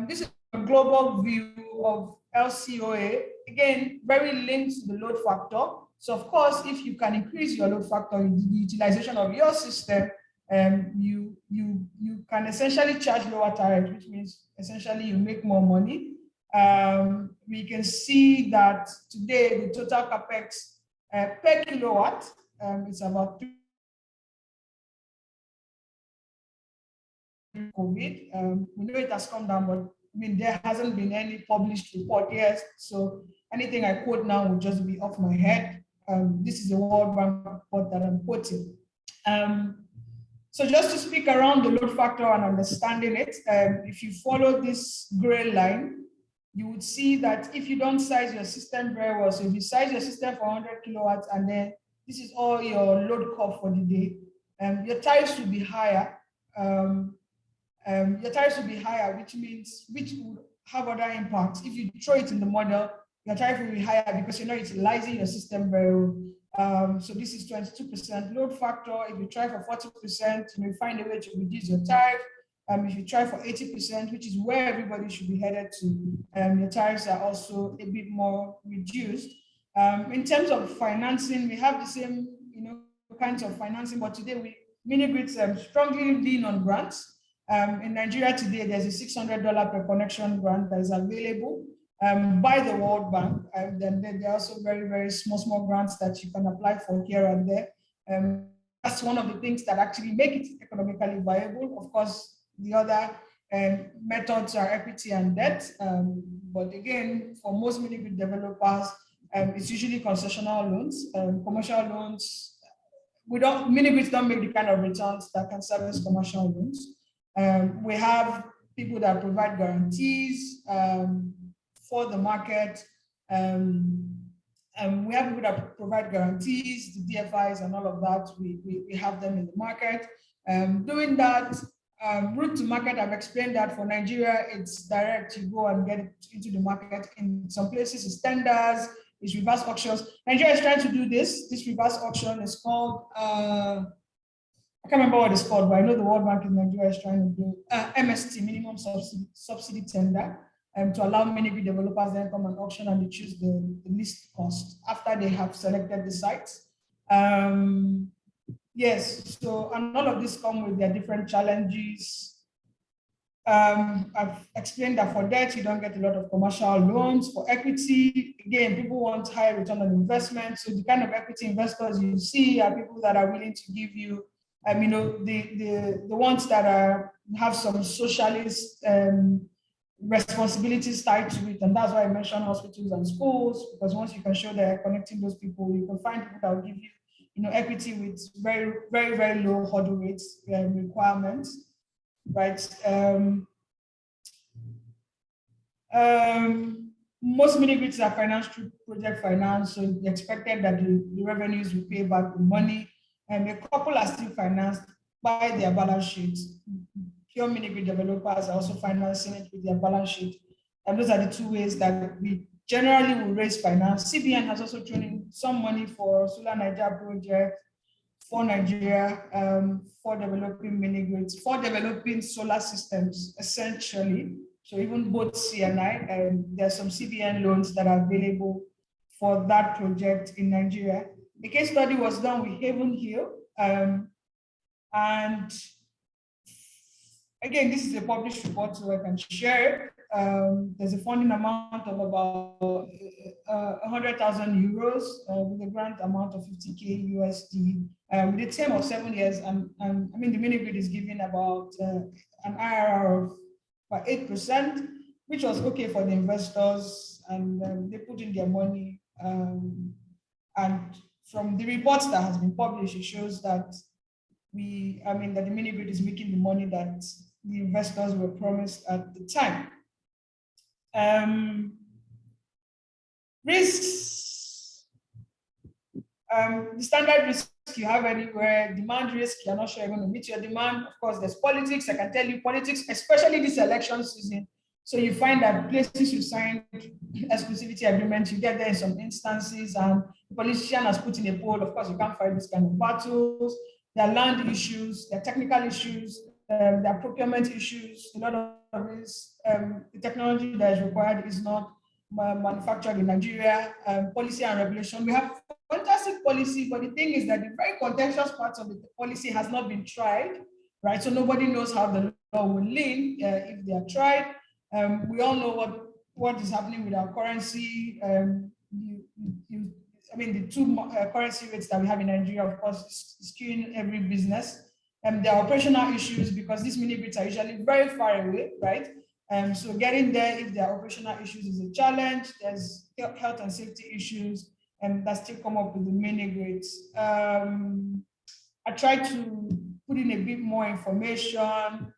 this is a global view of LCOA, again, very linked to the load factor. So of course, if you can increase your load factor, the utilization of your system, you can essentially charge lower tariff, which means essentially you make more money. We can see that today the total capex per kilowatt is about COVID. We know it has come down, but I mean, there hasn't been any published report yet. So anything I quote now will just be off my head. This is a World Bank report that I'm quoting. So just to speak around the load factor and understanding it, if you follow this gray line, you would see that if you don't size your system very well, so if you size your system for 100 kilowatts and then this is all your load curve for the day, your tariffs will be higher. Your tariffs will be higher, which would have other impacts. If you throw it in the model, your tariff will be higher because you're not utilizing your system very well. So this is 22% load factor. If you try for 40%, you find a way to reduce your tariff. If you try for 80%, which is where everybody should be headed to, your tariffs are also a bit more reduced. In terms of financing, we have the same kinds of financing, but today mini grids strongly lean on grants. In Nigeria today, there's a $600 per connection grant that is available by the World Bank. And then there are also very, very small grants that you can apply for here and there. That's one of the things that actually make it economically viable. Of course, the other methods are equity and debt. But again, for most mini grid developers, it's usually concessional loans, commercial loans. Mini grids don't make the kind of returns that can service commercial loans. We have people that provide guarantees for the market. We have people that provide guarantees, the DFIs and all of that. We have them in the market. Doing that, route to market, I've explained that for Nigeria, it's direct. You go and get it into the market. In some places, it's tenders, it's reverse auctions. Nigeria is trying to do this. This reverse auction is called, I can't remember what it's called, but I know the World Bank in Nigeria is trying to do MST, minimum subsidy tender, to allow many grid developers then come and auction and they choose the least cost after they have selected the sites. Yes, so and all of this come with their different challenges. I've explained that for debt, you don't get a lot of commercial loans. For equity, again, people want high return on investment. So the kind of equity investors you see are people that are willing to give you, the ones that have some socialist responsibilities tied to it. And that's why I mentioned hospitals and schools, because once you can show that you're connecting those people, you can find people that will give you, equity with very, very, very low hurdle rates requirements, right? Most mini grids are financed through project finance, so it's expected that the revenues will pay back the money, and a couple are still financed by their balance sheets. Pure mini grid developers are also financing it with their balance sheet, and those are the two ways that we generally will raise finance. CBN has also thrown in some money for Solar Nigeria project for Nigeria, for developing mini grids, for developing solar systems, essentially. So even both C and I, there's some CBN loans that are available for that project in Nigeria. The case study was done with Haven Hill. And again, this is a published report, so I can share it. There's a funding amount of about 100,000 euros with a grant amount of 50K USD with a term of 7 years. And I mean, the mini grid is giving about an IRR of about 8%, which was okay for the investors, and they put in their money. And from the reports that has been published, it shows that that the mini grid is making the money that the investors were promised at the time. Risks. The standard risk you have anywhere, demand risk, you're not sure you're going to meet your demand. Of course, there's politics. I can tell you politics, especially this election season. So you find that places you signed exclusivity agreements, you get there in some instances, and the politician has put in a poll. Of course, you can't fight this kind of battles. There are land issues, there are technical issues, there are procurement issues. A lot of this, the technology that is required is not manufactured in Nigeria. Policy and regulation. We have fantastic policy, but the thing is that the very contentious parts of the policy has not been tried, right? So nobody knows how the law will lean if they are tried. We all know what is happening with our currency. I mean, the two currency rates that we have in Nigeria, of course, is skewing every business. There are operational issues because these mini grids are usually very far away, right? So getting there, if there are operational issues, is a challenge. There's health and safety issues that still come up with the mini grids. I tried to put in a bit more information,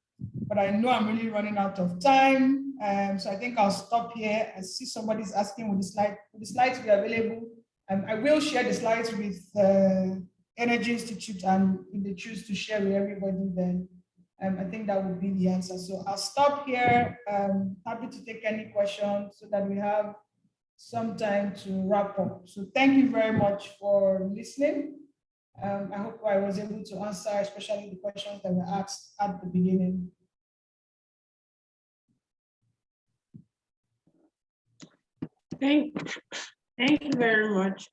but I know I'm really running out of time. So I think I'll stop here. I see somebody's asking, will the slides be available? I will share the slides with Energy Institute, and if they choose to share with everybody, then I think that would be the answer. So I'll stop here. Happy to take any questions so that we have some time to wrap up. So thank you very much for listening. I hope I was able to answer, especially the questions that were asked at the beginning. Thank you very much.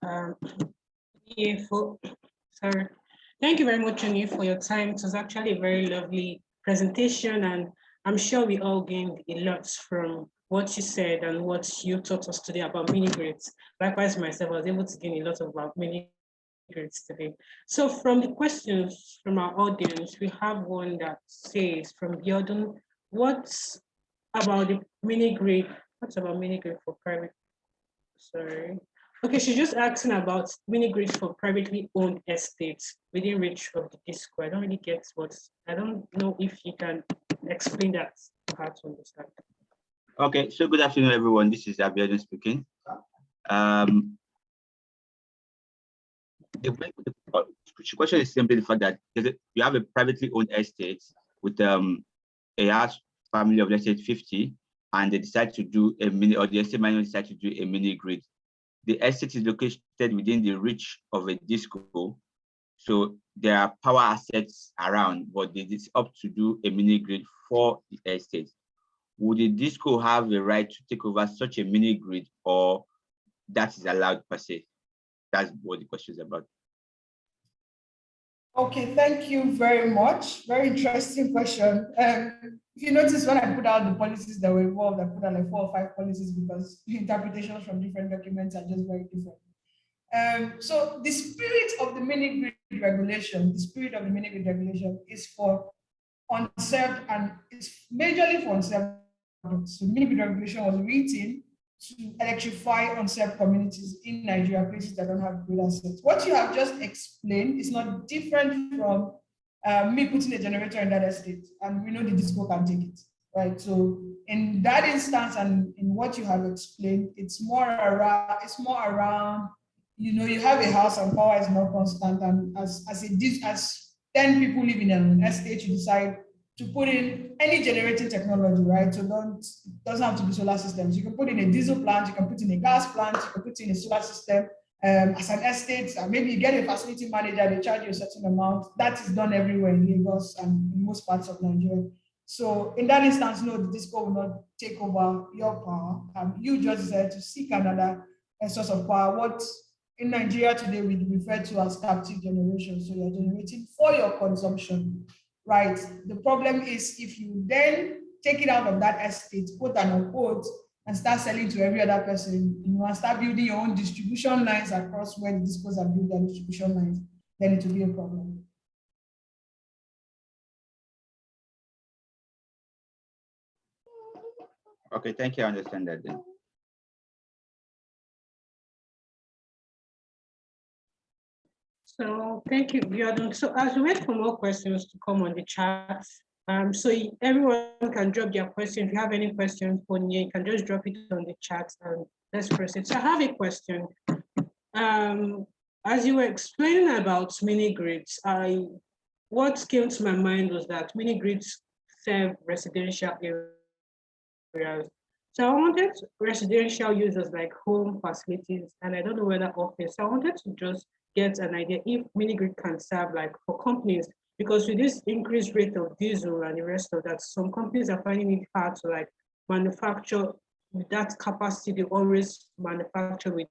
Thank you very much, Onyinye, for your time. It was actually a very lovely presentation, and I'm sure we all gained a lot from what you said and what you taught us today about mini grids. Likewise, myself, I was able to gain a lot about mini grids today. So from the questions from our audience, we have one that says from Biodun, what's about the mini grid? What's about mini grid for private? Sorry. Okay, she's just asking about mini grids for privately owned estates within reach of the DISCO. I don't really get I don't know if you can explain that to her to understand. Okay, so good afternoon, everyone. This is Abiodun speaking. The question is simply the fact that you have a privately owned estate with a large family of, let's say, 50, and they decide to do a mini, or the estate manager decide to do a mini grid. The estate is located within the reach of a DISCO, so there are power assets around, but it is up to do a mini grid for the estate. Would the DISCO have the right to take over such a mini grid, or that is allowed per se? That's what the question is about. Okay, thank you very much. Very interesting question. If you notice, when I put out the policies that were involved, I put out like 4 or 5 policies because the interpretations from different documents are just very different. So the spirit of the mini grid regulation, is for unserved, and it's majorly for unserved. So mini grid regulation was written to electrify unserved communities in Nigeria, places that don't have grid assets. What you have just explained is not different from me putting a generator in that estate, and we know the DISCO can take it, right? So in that instance, and in what you have explained, it's more around, you know, you have a house and power is not constant, and as 10 people live in an estate, you decide to put in any generating technology, right? So it doesn't have to be solar systems. You can put in a diesel plant, you can put in a gas plant, you can put in a solar system. As an estate, maybe you get a facility manager, they charge you a certain amount. That is done everywhere in Lagos and in most parts of Nigeria. So in that instance, no, the DISCO will not take over your power. You just decide to seek another source of power. What in Nigeria today we refer to as captive generation. So you're generating for your consumption. Right. The problem is if you then take it out of that estate, quote unquote, and start selling to every other person, you know, and start building your own distribution lines across where the DISCOs have built their distribution lines, then it will be a problem. Okay, thank you. I understand that then. So thank you, Biodun. So as we wait for more questions to come on the chat, so everyone can drop their questions. If you have any questions for Onyinye, you can just drop it on the chat and let's proceed. So I have a question. As you were explaining about mini grids, what came to my mind was that mini grids serve residential areas. So I wanted residential users like home facilities, and I don't know whether office. So I wanted to just get an idea if mini grid can serve like for companies, because with this increased rate of diesel and the rest of that, some companies are finding it hard to like manufacture with that capacity they always manufacture with.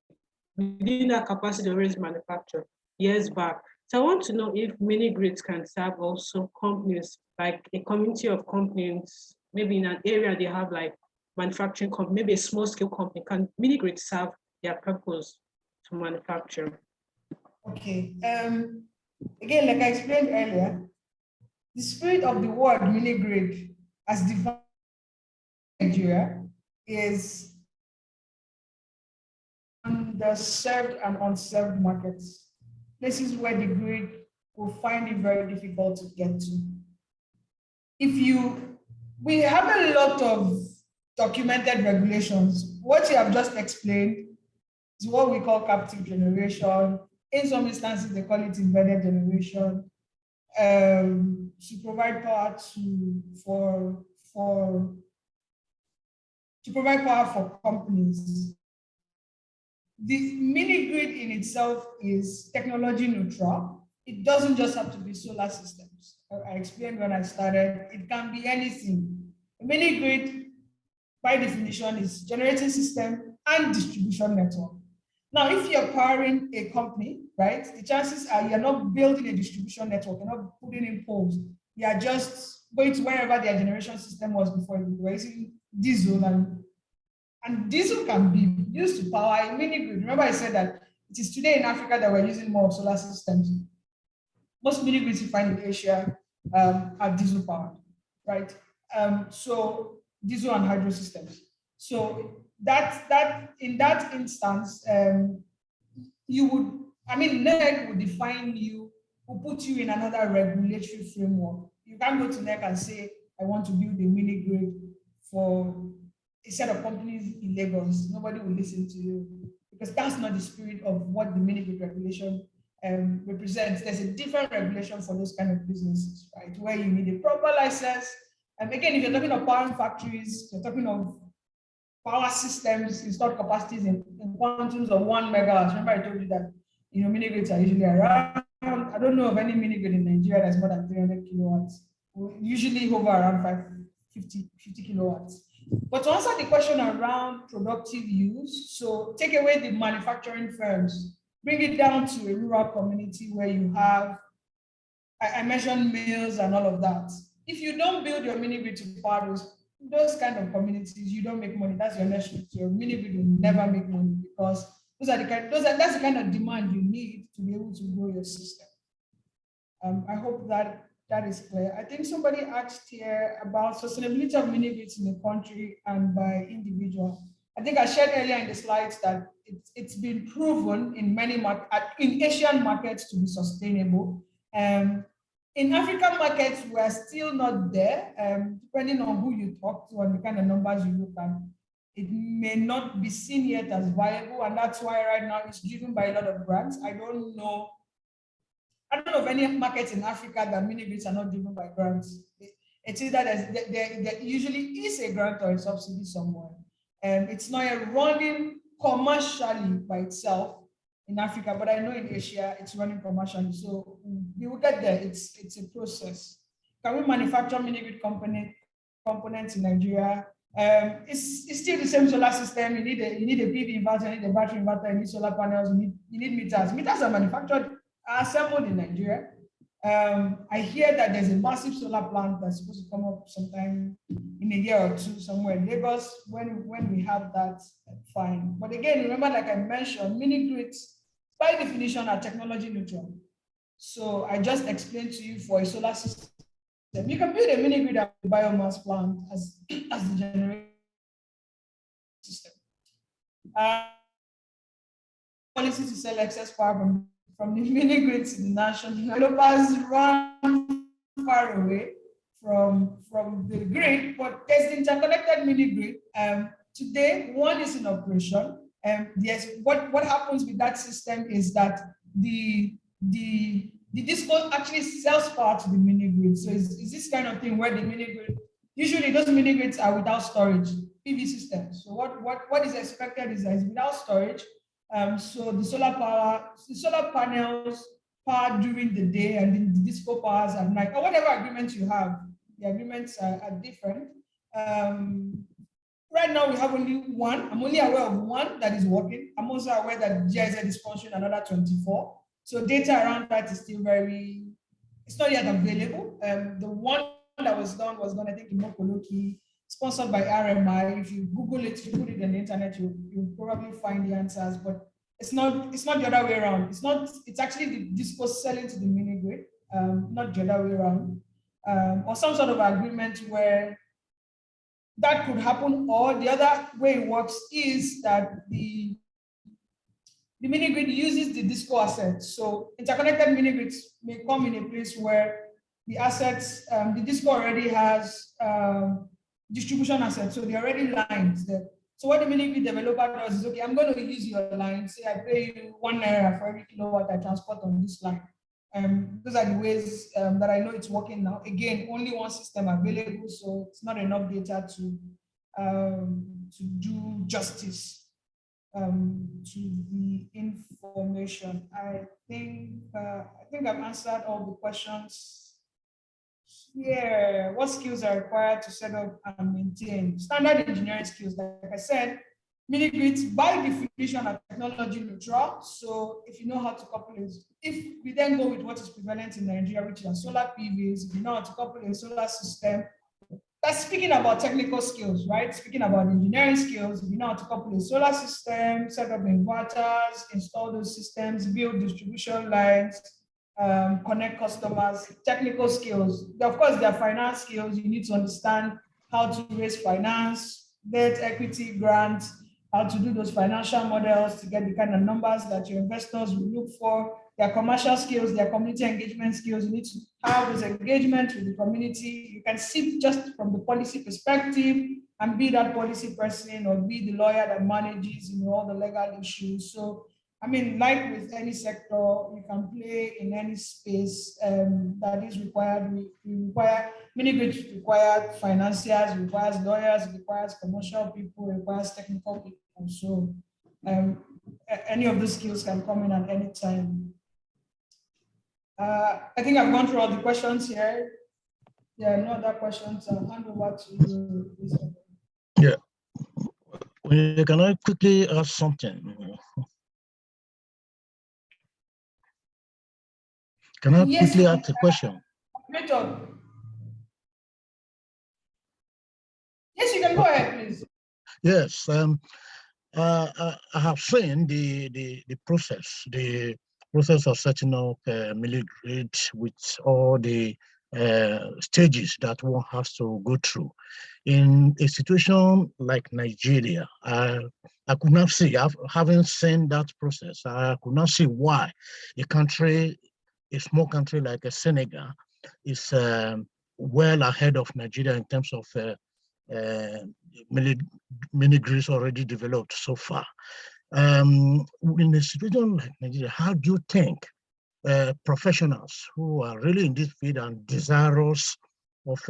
Within that capacity they always manufacture years back. So I want to know if mini grids can serve also companies, like a community of companies, maybe in an area they have like manufacturing company, maybe a small scale company. Can mini grids serve their purpose to manufacture? Okay. Again, like I explained earlier, the spirit of the word mini grid as defined in Nigeria is underserved and unserved markets, places where the grid will find it very difficult to get to. We have a lot of documented regulations. What you have just explained is what we call captive generation. In some instances, they call it embedded generation, to provide power for companies. The mini grid in itself is technology neutral. It doesn't just have to be solar systems. I explained when I started, it can be anything. A mini grid, by definition, is generating system and distribution network. Now, if you're powering a company, right, the chances are you're not building a distribution network, you're not putting in poles, you're just going to wherever their generation system was before. You were using diesel, and diesel can be used to power a mini grid. Remember I said that it is today in Africa that we're using more solar systems. Most mini grids you find in Asia are diesel powered, right? So diesel and hydro systems. So that in that instance, NEC would define you, will put you in another regulatory framework. You can't go to NEC and say, I want to build a mini grid for a set of companies in Lagos. Nobody will listen to you, because that's not the spirit of what the mini grid regulation represents. There's a different regulation for those kind of businesses, right? Where you need a proper license. And again, if you're talking of powering factories, you're talking of power systems, installed capacities in quantums of 1 megawatt. Remember I told you that, mini grids are usually around, I don't know of any mini grid in Nigeria that's more than 300 kilowatts. We usually hover around 50 kilowatts. But to answer the question around productive use, so take away the manufacturing firms, bring it down to a rural community where you have, I mentioned mills and all of that. If you don't build your mini grid to power those kind of communities, you don't make money. That's your next shift. Your mini grid will never make money, because that's the kind of demand you need to be able to grow your system. I hope that is clear. I think somebody asked here about sustainability of mini grids in the country and by individual. I think I shared earlier in the slides that it's been proven in in Asian markets to be sustainable. In African markets, we're still not there. Depending on who you talk to and the kind of numbers you look at, it may not be seen yet as viable, and that's why right now it's driven by a lot of grants. I don't know of any markets in Africa that mini grids are not driven by grants. It's either there usually is a grant or a subsidy somewhere. It's not yet running commercially by itself in Africa, but I know in Asia it's running commercially. So we will get there. It's a process. Can we manufacture mini grid components in Nigeria? It's still the same solar system. You need a PV inverter, you need a battery inverter, you need solar panels, you need meters. Meters are manufactured, are assembled in Nigeria. I hear that there's a massive solar plant that's supposed to come up sometime in a year or two somewhere in Lagos. When we have that, fine. But again, remember, like I mentioned, mini grids by definition are technology neutral. So I just explained to you, for a solar system, you can build a mini grid at a biomass plant as the generation system. Policy to sell excess power from the mini grid to the national developers run far away from the grid, but there's the interconnected mini grid. Today, one is in operation. Yes, what happens with that system is that the disco actually sells power to the mini grid. So it's this kind of thing where the mini grid, usually those mini grids are without storage, PV systems. So what is expected is that it's without storage. So the solar panels power during the day and then the disco powers at night, or whatever agreements you have. The agreements are different. Right now, we have only one. I'm only aware of one that is working. I'm also aware that GIZ is sponsoring another 24. So data around that is still it's not yet available. The one that was done, I think, in Mokoloki, sponsored by RMI. If you Google it, if you put it on the internet, you'll probably find the answers, but it's not the other way around. It's actually the disco selling to the mini grid, not the other way around. Or some sort of agreement where that could happen, or the other way it works is that the mini grid uses the disco assets. So interconnected mini grids may come in a place where the assets, the disco already has distribution assets, so they're already lines there. So what the mini grid developer does is, okay, I'm going to use your line. Say I pay you ₦1 for every kilowatt I transport on this line. Those are the ways that I know it's working now. Again, only one system available, so it's not enough data to do justice to the information. I think I've answered all the questions here. What skills are required to set up and maintain? Standard engineering skills, like I said. Mini grids by definition are technology neutral. So if you know how to couple it, if we then go with what is prevalent in Nigeria, which is solar PVs, if you know how to couple a solar system, that's speaking about technical skills, right? Speaking about engineering skills, if you know how to couple a solar system, set up inverters, install those systems, build distribution lines, connect customers, technical skills. Of course, there are finance skills. You need to understand how to raise finance, debt, equity, grants, how to do those financial models to get the kind of numbers that your investors will look for. Their commercial skills, their community engagement skills. You need to have those engagements with the community. You can see just from the policy perspective and be that policy person or be the lawyer that manages, all the legal issues. So, I mean, like with any sector, you can play in any space that is required. We require, mini grids require financiers, requires lawyers, requires commercial people, requires technical people. So any of those skills can come in at any time. I think I've gone through all the questions here. Yeah, no other questions. I'll hand over to you, Mr. Yeah. Can I quickly ask something? Can I quickly ask a question? Yes, you can go ahead, please. Yes. I have seen the process of setting up mini grid with all the stages that one has to go through. In a situation like Nigeria, I could not see, having seen that process, I could not see why a small country like Senegal is well ahead of Nigeria in terms of mini grids already developed so far. In a situation like Nigeria, how do you think professionals who are really in this field and desirous of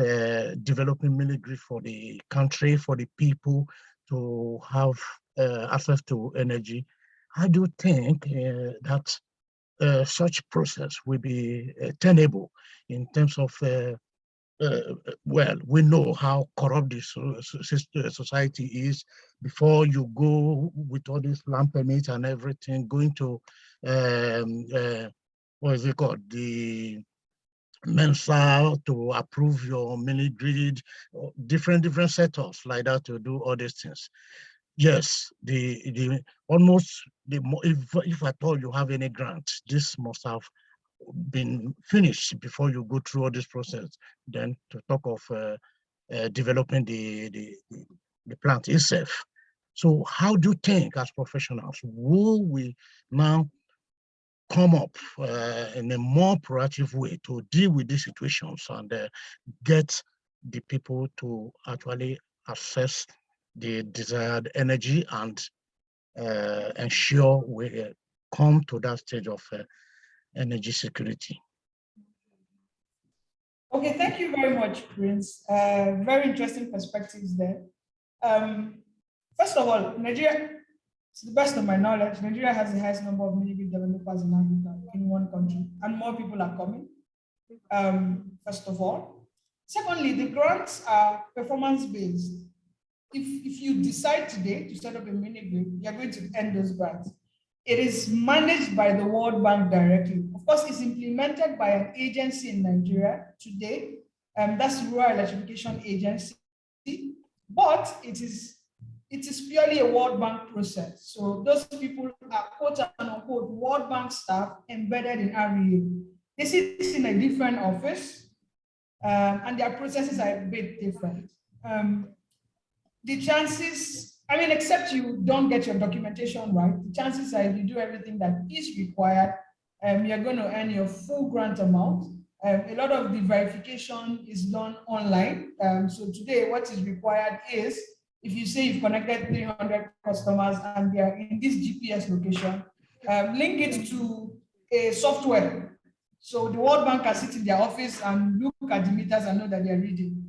developing mini grid for the country, for the people to have access to energy, how do you think that such process will be tenable in terms of well, we know how corrupt this society is. Before you go with all this land permits and everything, going to what is it called, the Mensa to approve your mini grid, different setups like that to do all these things. Yes, if at all you have any grant, this must have been finished before you go through all this process. Then to talk of developing the plant itself. So how do you think as professionals, will we now come up in a more proactive way to deal with these situations and get the people to actually access the desired energy and ensure we come to that stage of energy security. Okay, thank you very much, Prince. Very interesting perspectives there. First of all, Nigeria, to the best of my knowledge, Nigeria has the highest number of mini-grid developers in Africa in one country, and more people are coming, first of all. Secondly, the grants are performance-based. If you decide today to set up a mini-grid, you're going to end those grants. It is managed by the World Bank directly. Of course, it's implemented by an agency in Nigeria today, that's the Rural Electrification Agency, but it is purely a World Bank process. So those people are quote unquote World Bank staff embedded in REA. They sit in a different office, and their processes are a bit different. The chances, I mean, except you don't get your documentation right, the chances are if you do everything that is required, you're going to earn your full grant amount. A lot of the verification is done online. So today, what is required is, if you say you've connected 300 customers and they are in this GPS location, link it to a software. So the World Bank can sit in their office and look at the meters and know that they're reading.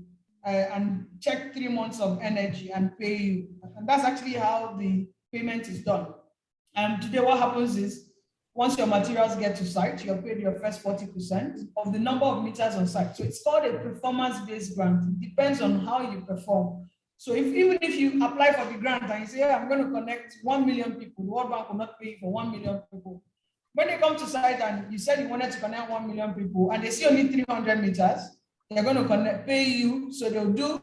And check 3 months of energy and pay you. And that's actually how the payment is done. And today what happens is, once your materials get to site, you're paid your first 40% of the number of meters on site. So it's called a performance-based grant. It depends on how you perform. So even if you apply for the grant and you say, hey, I'm going to connect 1 million people, the World Bank will not pay you for 1 million people. When they come to site and you said you wanted to connect 1 million people and they see only 300 meters, they're going to pay you, so they'll do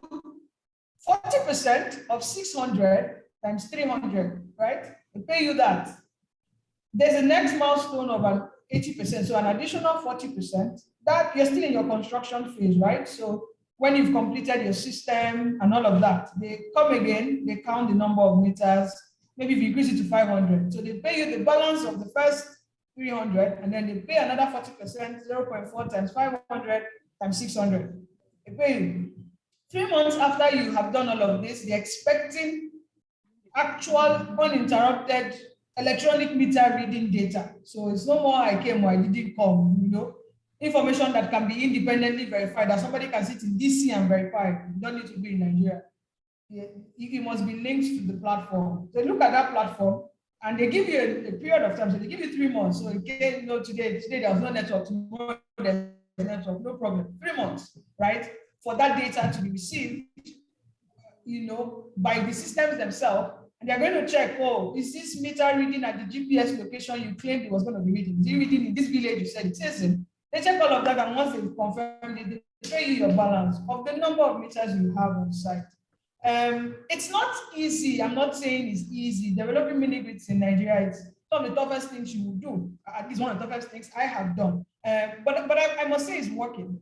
40% of 600 times 300, right? They pay you that. There's a next milestone of an 80%, so an additional 40%, that you're still in your construction phase, right? So when you've completed your system and all of that, they come again, they count the number of meters, maybe if you increase it to 500. So they pay you the balance of the first 300, and then they pay another 40%, 0.4 times 500, times 600. They pay you. 3 months after you have done all of this, they're expecting actual uninterrupted electronic meter reading data. So it's no more I came or I didn't come, you know, information that can be independently verified, that somebody can sit in DC and verify. You don't need to be in Nigeria. It must be linked to the platform. So look at that platform and they give you a period of time. So they give you 3 months. So again, you know, today there was no network, tomorrow there's network, no problem. 3 months, right? For that data to be received, you know, by the systems themselves, and they're going to check, oh, is this meter reading at the GPS location you claimed it was going to be reading? Is it reading in this village you said it isn't? They check all of that, and once they've confirmed it, they pay you your balance of the number of meters you have on site. It's not easy. I'm not saying it's easy. Developing mini-grids in Nigeria is one of the toughest things you will do. At least one of the toughest things I have done. But I must say it's working.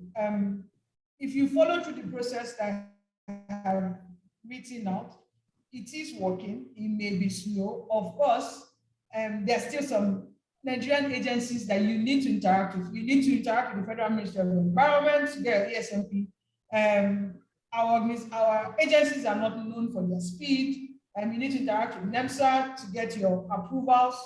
If you follow through the process that I have written out, it is working. It may be slow. Of course, there's still some Nigerian agencies that you need to interact with. You need to interact with the Federal Ministry of Environment to get ESMP. Our agencies are not known for their speed, and you need to interact with NEMSA to get your approvals.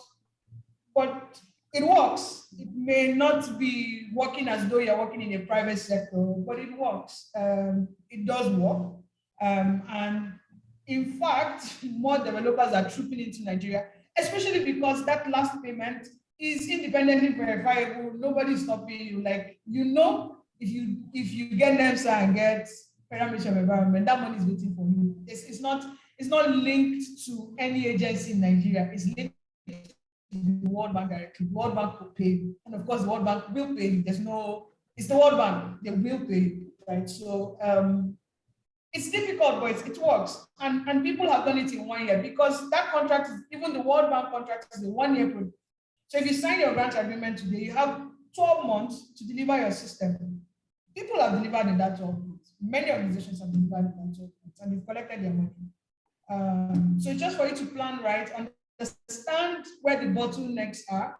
But it works. It may not be working as though you're working in a private sector, but it works. It does work. And in fact, more developers are trooping into Nigeria, especially because that last payment is independently verifiable. Nobody's stopping you. Like, you know, if you get NEMSA and get Federal Ministry of Environment, that money is waiting for you. It's not linked to any agency in Nigeria. It's linked to the World Bank directly. The World Bank will pay you. And of course, the World Bank will pay you. It's the World Bank. They will pay you, right? So it's difficult, but it works. And people have done it in 1 year, because that contract, even the World Bank contract, is a 1 year project. So if you sign your grant agreement today, you have 12 months to deliver your system. People have delivered in that 12 months. Many organizations have delivered in that 12 months, and they've collected their money. So just for you to plan right, understand where the bottlenecks are.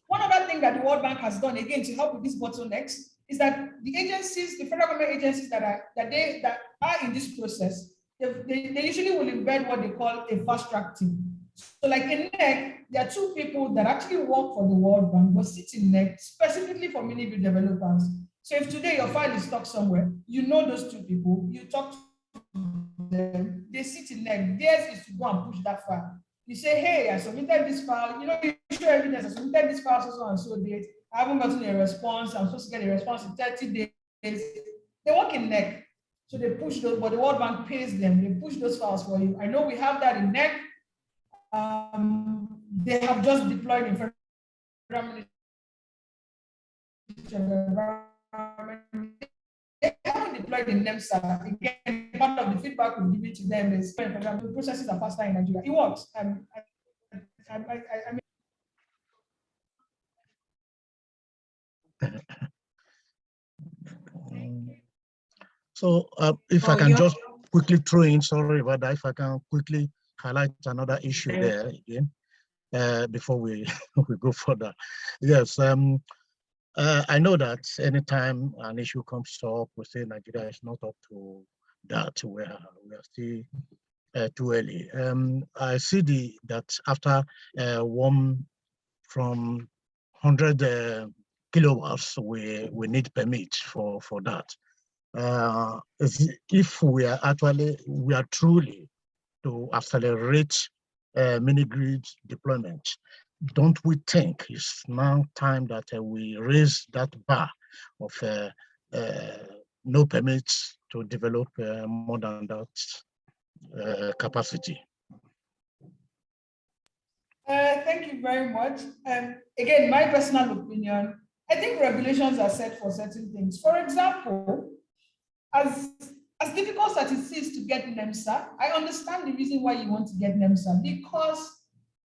One other thing that the World Bank has done, again, to help with these bottlenecks, is that the agencies, the federal government agencies that are in this process, they usually will embed what they call a fast track team. So like in NEC, there are two people that actually work for the World Bank, but sit in NEC specifically for mini-grid developers. So if today your file is stuck somewhere, you know those two people, you talk to them, they sit in NEC. Theirs is to go and push that file. You say, hey, I submitted this file, you know, you show evidence, I submitted this file so and so date, I haven't gotten a response, I'm supposed to get a response in 30 days. They work in NEC. So they push those, but the World Bank pays them, they push those files for you. I know we have that in NEC. They have just deployed in federal ministry. They haven't deployed in NEMSA. Again, part of the feedback we give it to them is the processes are faster in Nigeria. It works. So if I can just quickly throw in, sorry about that, if I can quickly highlight another issue there again, before we, we go further. Yes, I know that anytime an issue comes up, we say Nigeria is not up to that, we are still too early. I see that after one from 100 kilowatts, we need permit for that. If we are truly to accelerate mini grid deployment, don't we think it's now time that we raise that bar of no permits to develop more than that capacity? Thank you very much. Again, my personal opinion, I think regulations are set for certain things. For example, as difficult as it is to get NEMSA, I understand the reason why you want to get NEMSA, because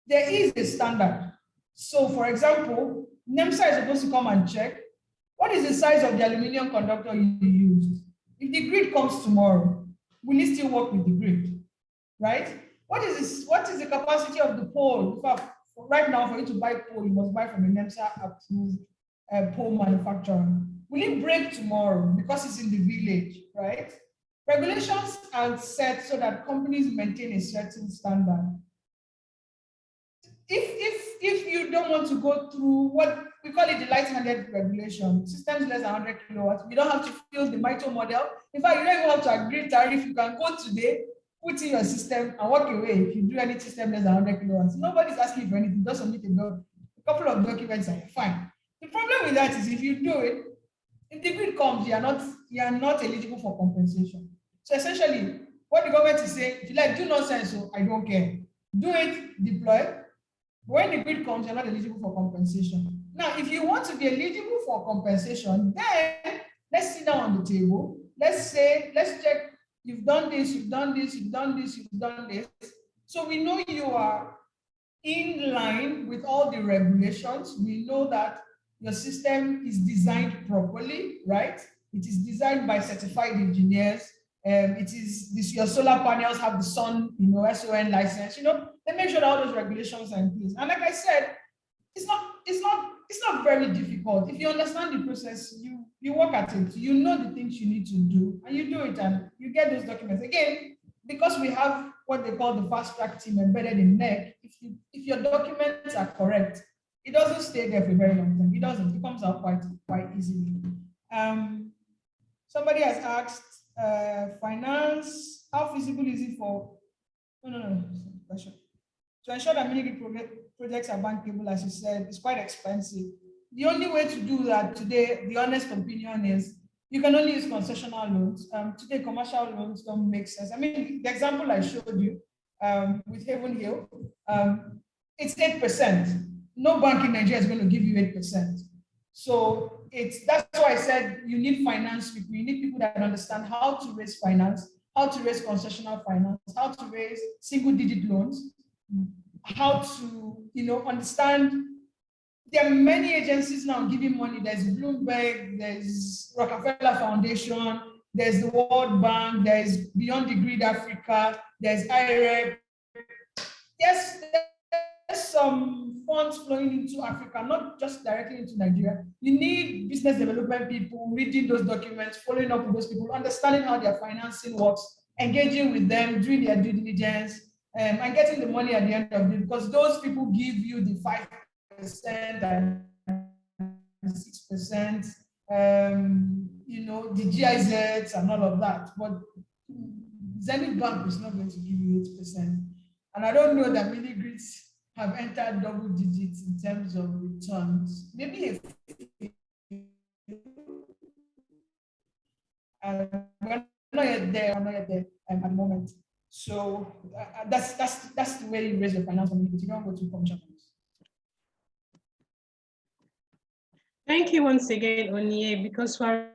there is a standard. So for example, NEMSA is supposed to come and check what is the size of the aluminum conductor you used. If the grid comes tomorrow, will it still work with the grid, right? What is the capacity of the pole? In fact, right now, for you to buy pole, you must buy from a NEMSA approved pole manufacturer. Will it break tomorrow because it's in the village, right? Regulations are set so that companies maintain a certain standard. If you don't want to go through what we call it the light-handed regulation, systems less than 100 kilowatts, you don't have to fill the MITO model. In fact, you don't even have to agree tariff. You can go today, put in your system and walk away if you do any system less than 100 kilowatts. Nobody's asking for anything, just submit a couple of documents and fine. The problem with that is if you do it, if the grid comes, you are not eligible for compensation. So essentially, what the government is saying, if you like, do nonsense, so I don't care. Do it, deploy. When the grid comes, you're not eligible for compensation. Now, if you want to be eligible for compensation, then let's sit down on the table. Let's check, you've done this, you've done this, you've done this, you've done this. So we know you are in line with all the regulations. We know that your system is designed properly, right? It is designed by certified engineers. Your solar panels have the sun, SON license, they make sure that all those regulations are in place. And like I said, it's not very difficult. If you understand the process, you work at it, you know the things you need to do, and you do it, and you get those documents. Again, because we have what they call the fast track team embedded in NEC, if your documents are correct, it doesn't stay there for a very long time. It doesn't. It comes out quite easily. Somebody has asked, finance, how feasible is it for? No. Question. To ensure that mini projects are bankable, as you said, it's quite expensive. The only way to do that today, the honest opinion is, you can only use concessional loans. Today, commercial loans don't make sense. I mean, the example I showed you with Haven Hill, it's 8%. No bank in Nigeria is going to give you 8%. So that's why I said you need finance people. You need people that understand how to raise finance, how to raise concessional finance, how to raise single-digit loans, how to understand. There are many agencies now giving money. There's Bloomberg, there's Rockefeller Foundation, there's the World Bank, there's Beyond the Grid Africa, there's IREP. Yes, there's some funds flowing into Africa, not just directly into Nigeria. You need business development people reading those documents, following up with those people, understanding how their financing works, engaging with them, doing their due diligence, and getting the money at the end of it, because those people give you the 5% and 6%, you know, the GIZs and all of that. But Zenith Bank is not going to give you 8%. And I don't know that mini grids have entered double digits in terms of returns. Maybe we're not yet there, at the moment. So that's the way you raise your finance community. You don't go to commission. Thank you once again, Onyinye, because we're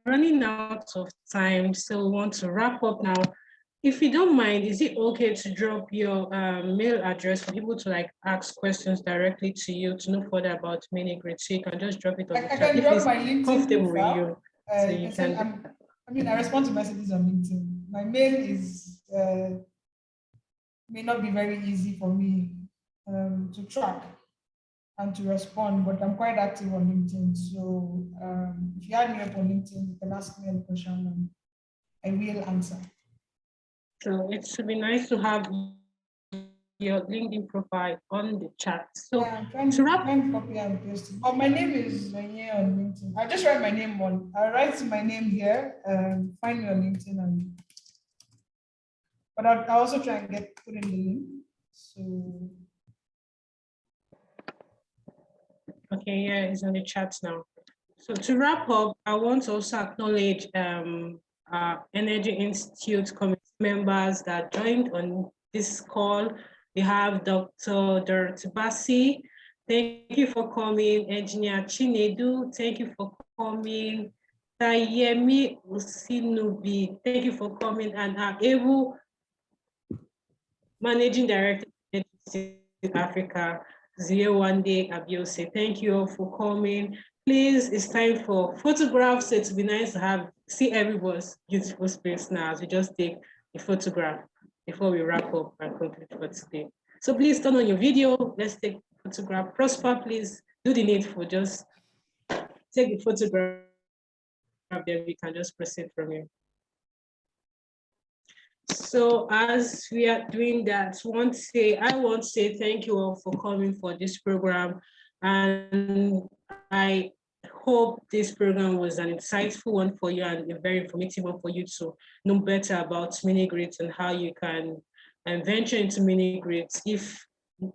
running out of time, so we want to wrap up now. If you don't mind, is it okay to drop your mail address for people to like ask questions directly to you to know further about mini grid? So you can just drop it on the chat. I can drop my LinkedIn comfortable profile. with you. So you can. I respond to messages on LinkedIn. My mail is may not be very easy for me to track and to respond, but I'm quite active on LinkedIn. So if you add me up on LinkedIn, you can ask me any question and I will answer. So it should be nice to have your LinkedIn profile on the chat. So yeah, I'm trying to copy and paste it. But my name is Onyinye on LinkedIn. I just write my name on. I write my name here. Find me on LinkedIn, but I'll also try and put in the link. So okay, yeah, it's on the chat now. So to wrap up, I want to also acknowledge Energy Institute committee members that joined on this call. We have Dr. Dorothy Bassi. Thank you for coming. Engineer Chinedu, thank you for coming. Tayemi Usinubi, thank you for coming. And Ebu, Managing Director of Africa, Ziyewande Abiose. Thank you all for coming. Please, it's time for photographs. So it would be nice to see everybody's beautiful space now as we just take a photograph before we wrap up and conclude for today. So please turn on your video. Let's take a photograph. Prosper, please do the needful. Just take the photograph. Then we can just proceed from here. So as we are doing that, I want to say thank you all for coming for this program. And I hope this program was an insightful one for you and a very informative one for you to know better about mini grids and how you can venture into mini grids if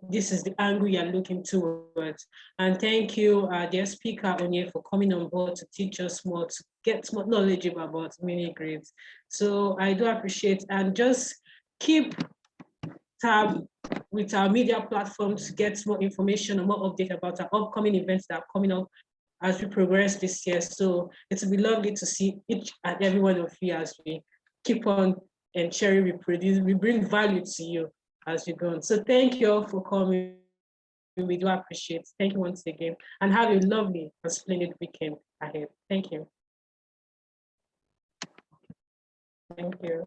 this is the angle you're looking towards. And thank you, dear speaker Onyinye, for coming on board to teach us more, to get more knowledgeable about mini grids. So I do appreciate, and just keep tab with our media platforms to get more information and more update about our upcoming events that are coming up as we progress this year. So it will be lovely to see each and every one of you as we keep on and sharing, we bring value to you as we go on. So thank you all for coming. We do appreciate it. Thank you once again, and have a lovely and splendid weekend ahead. Thank you. Thank you.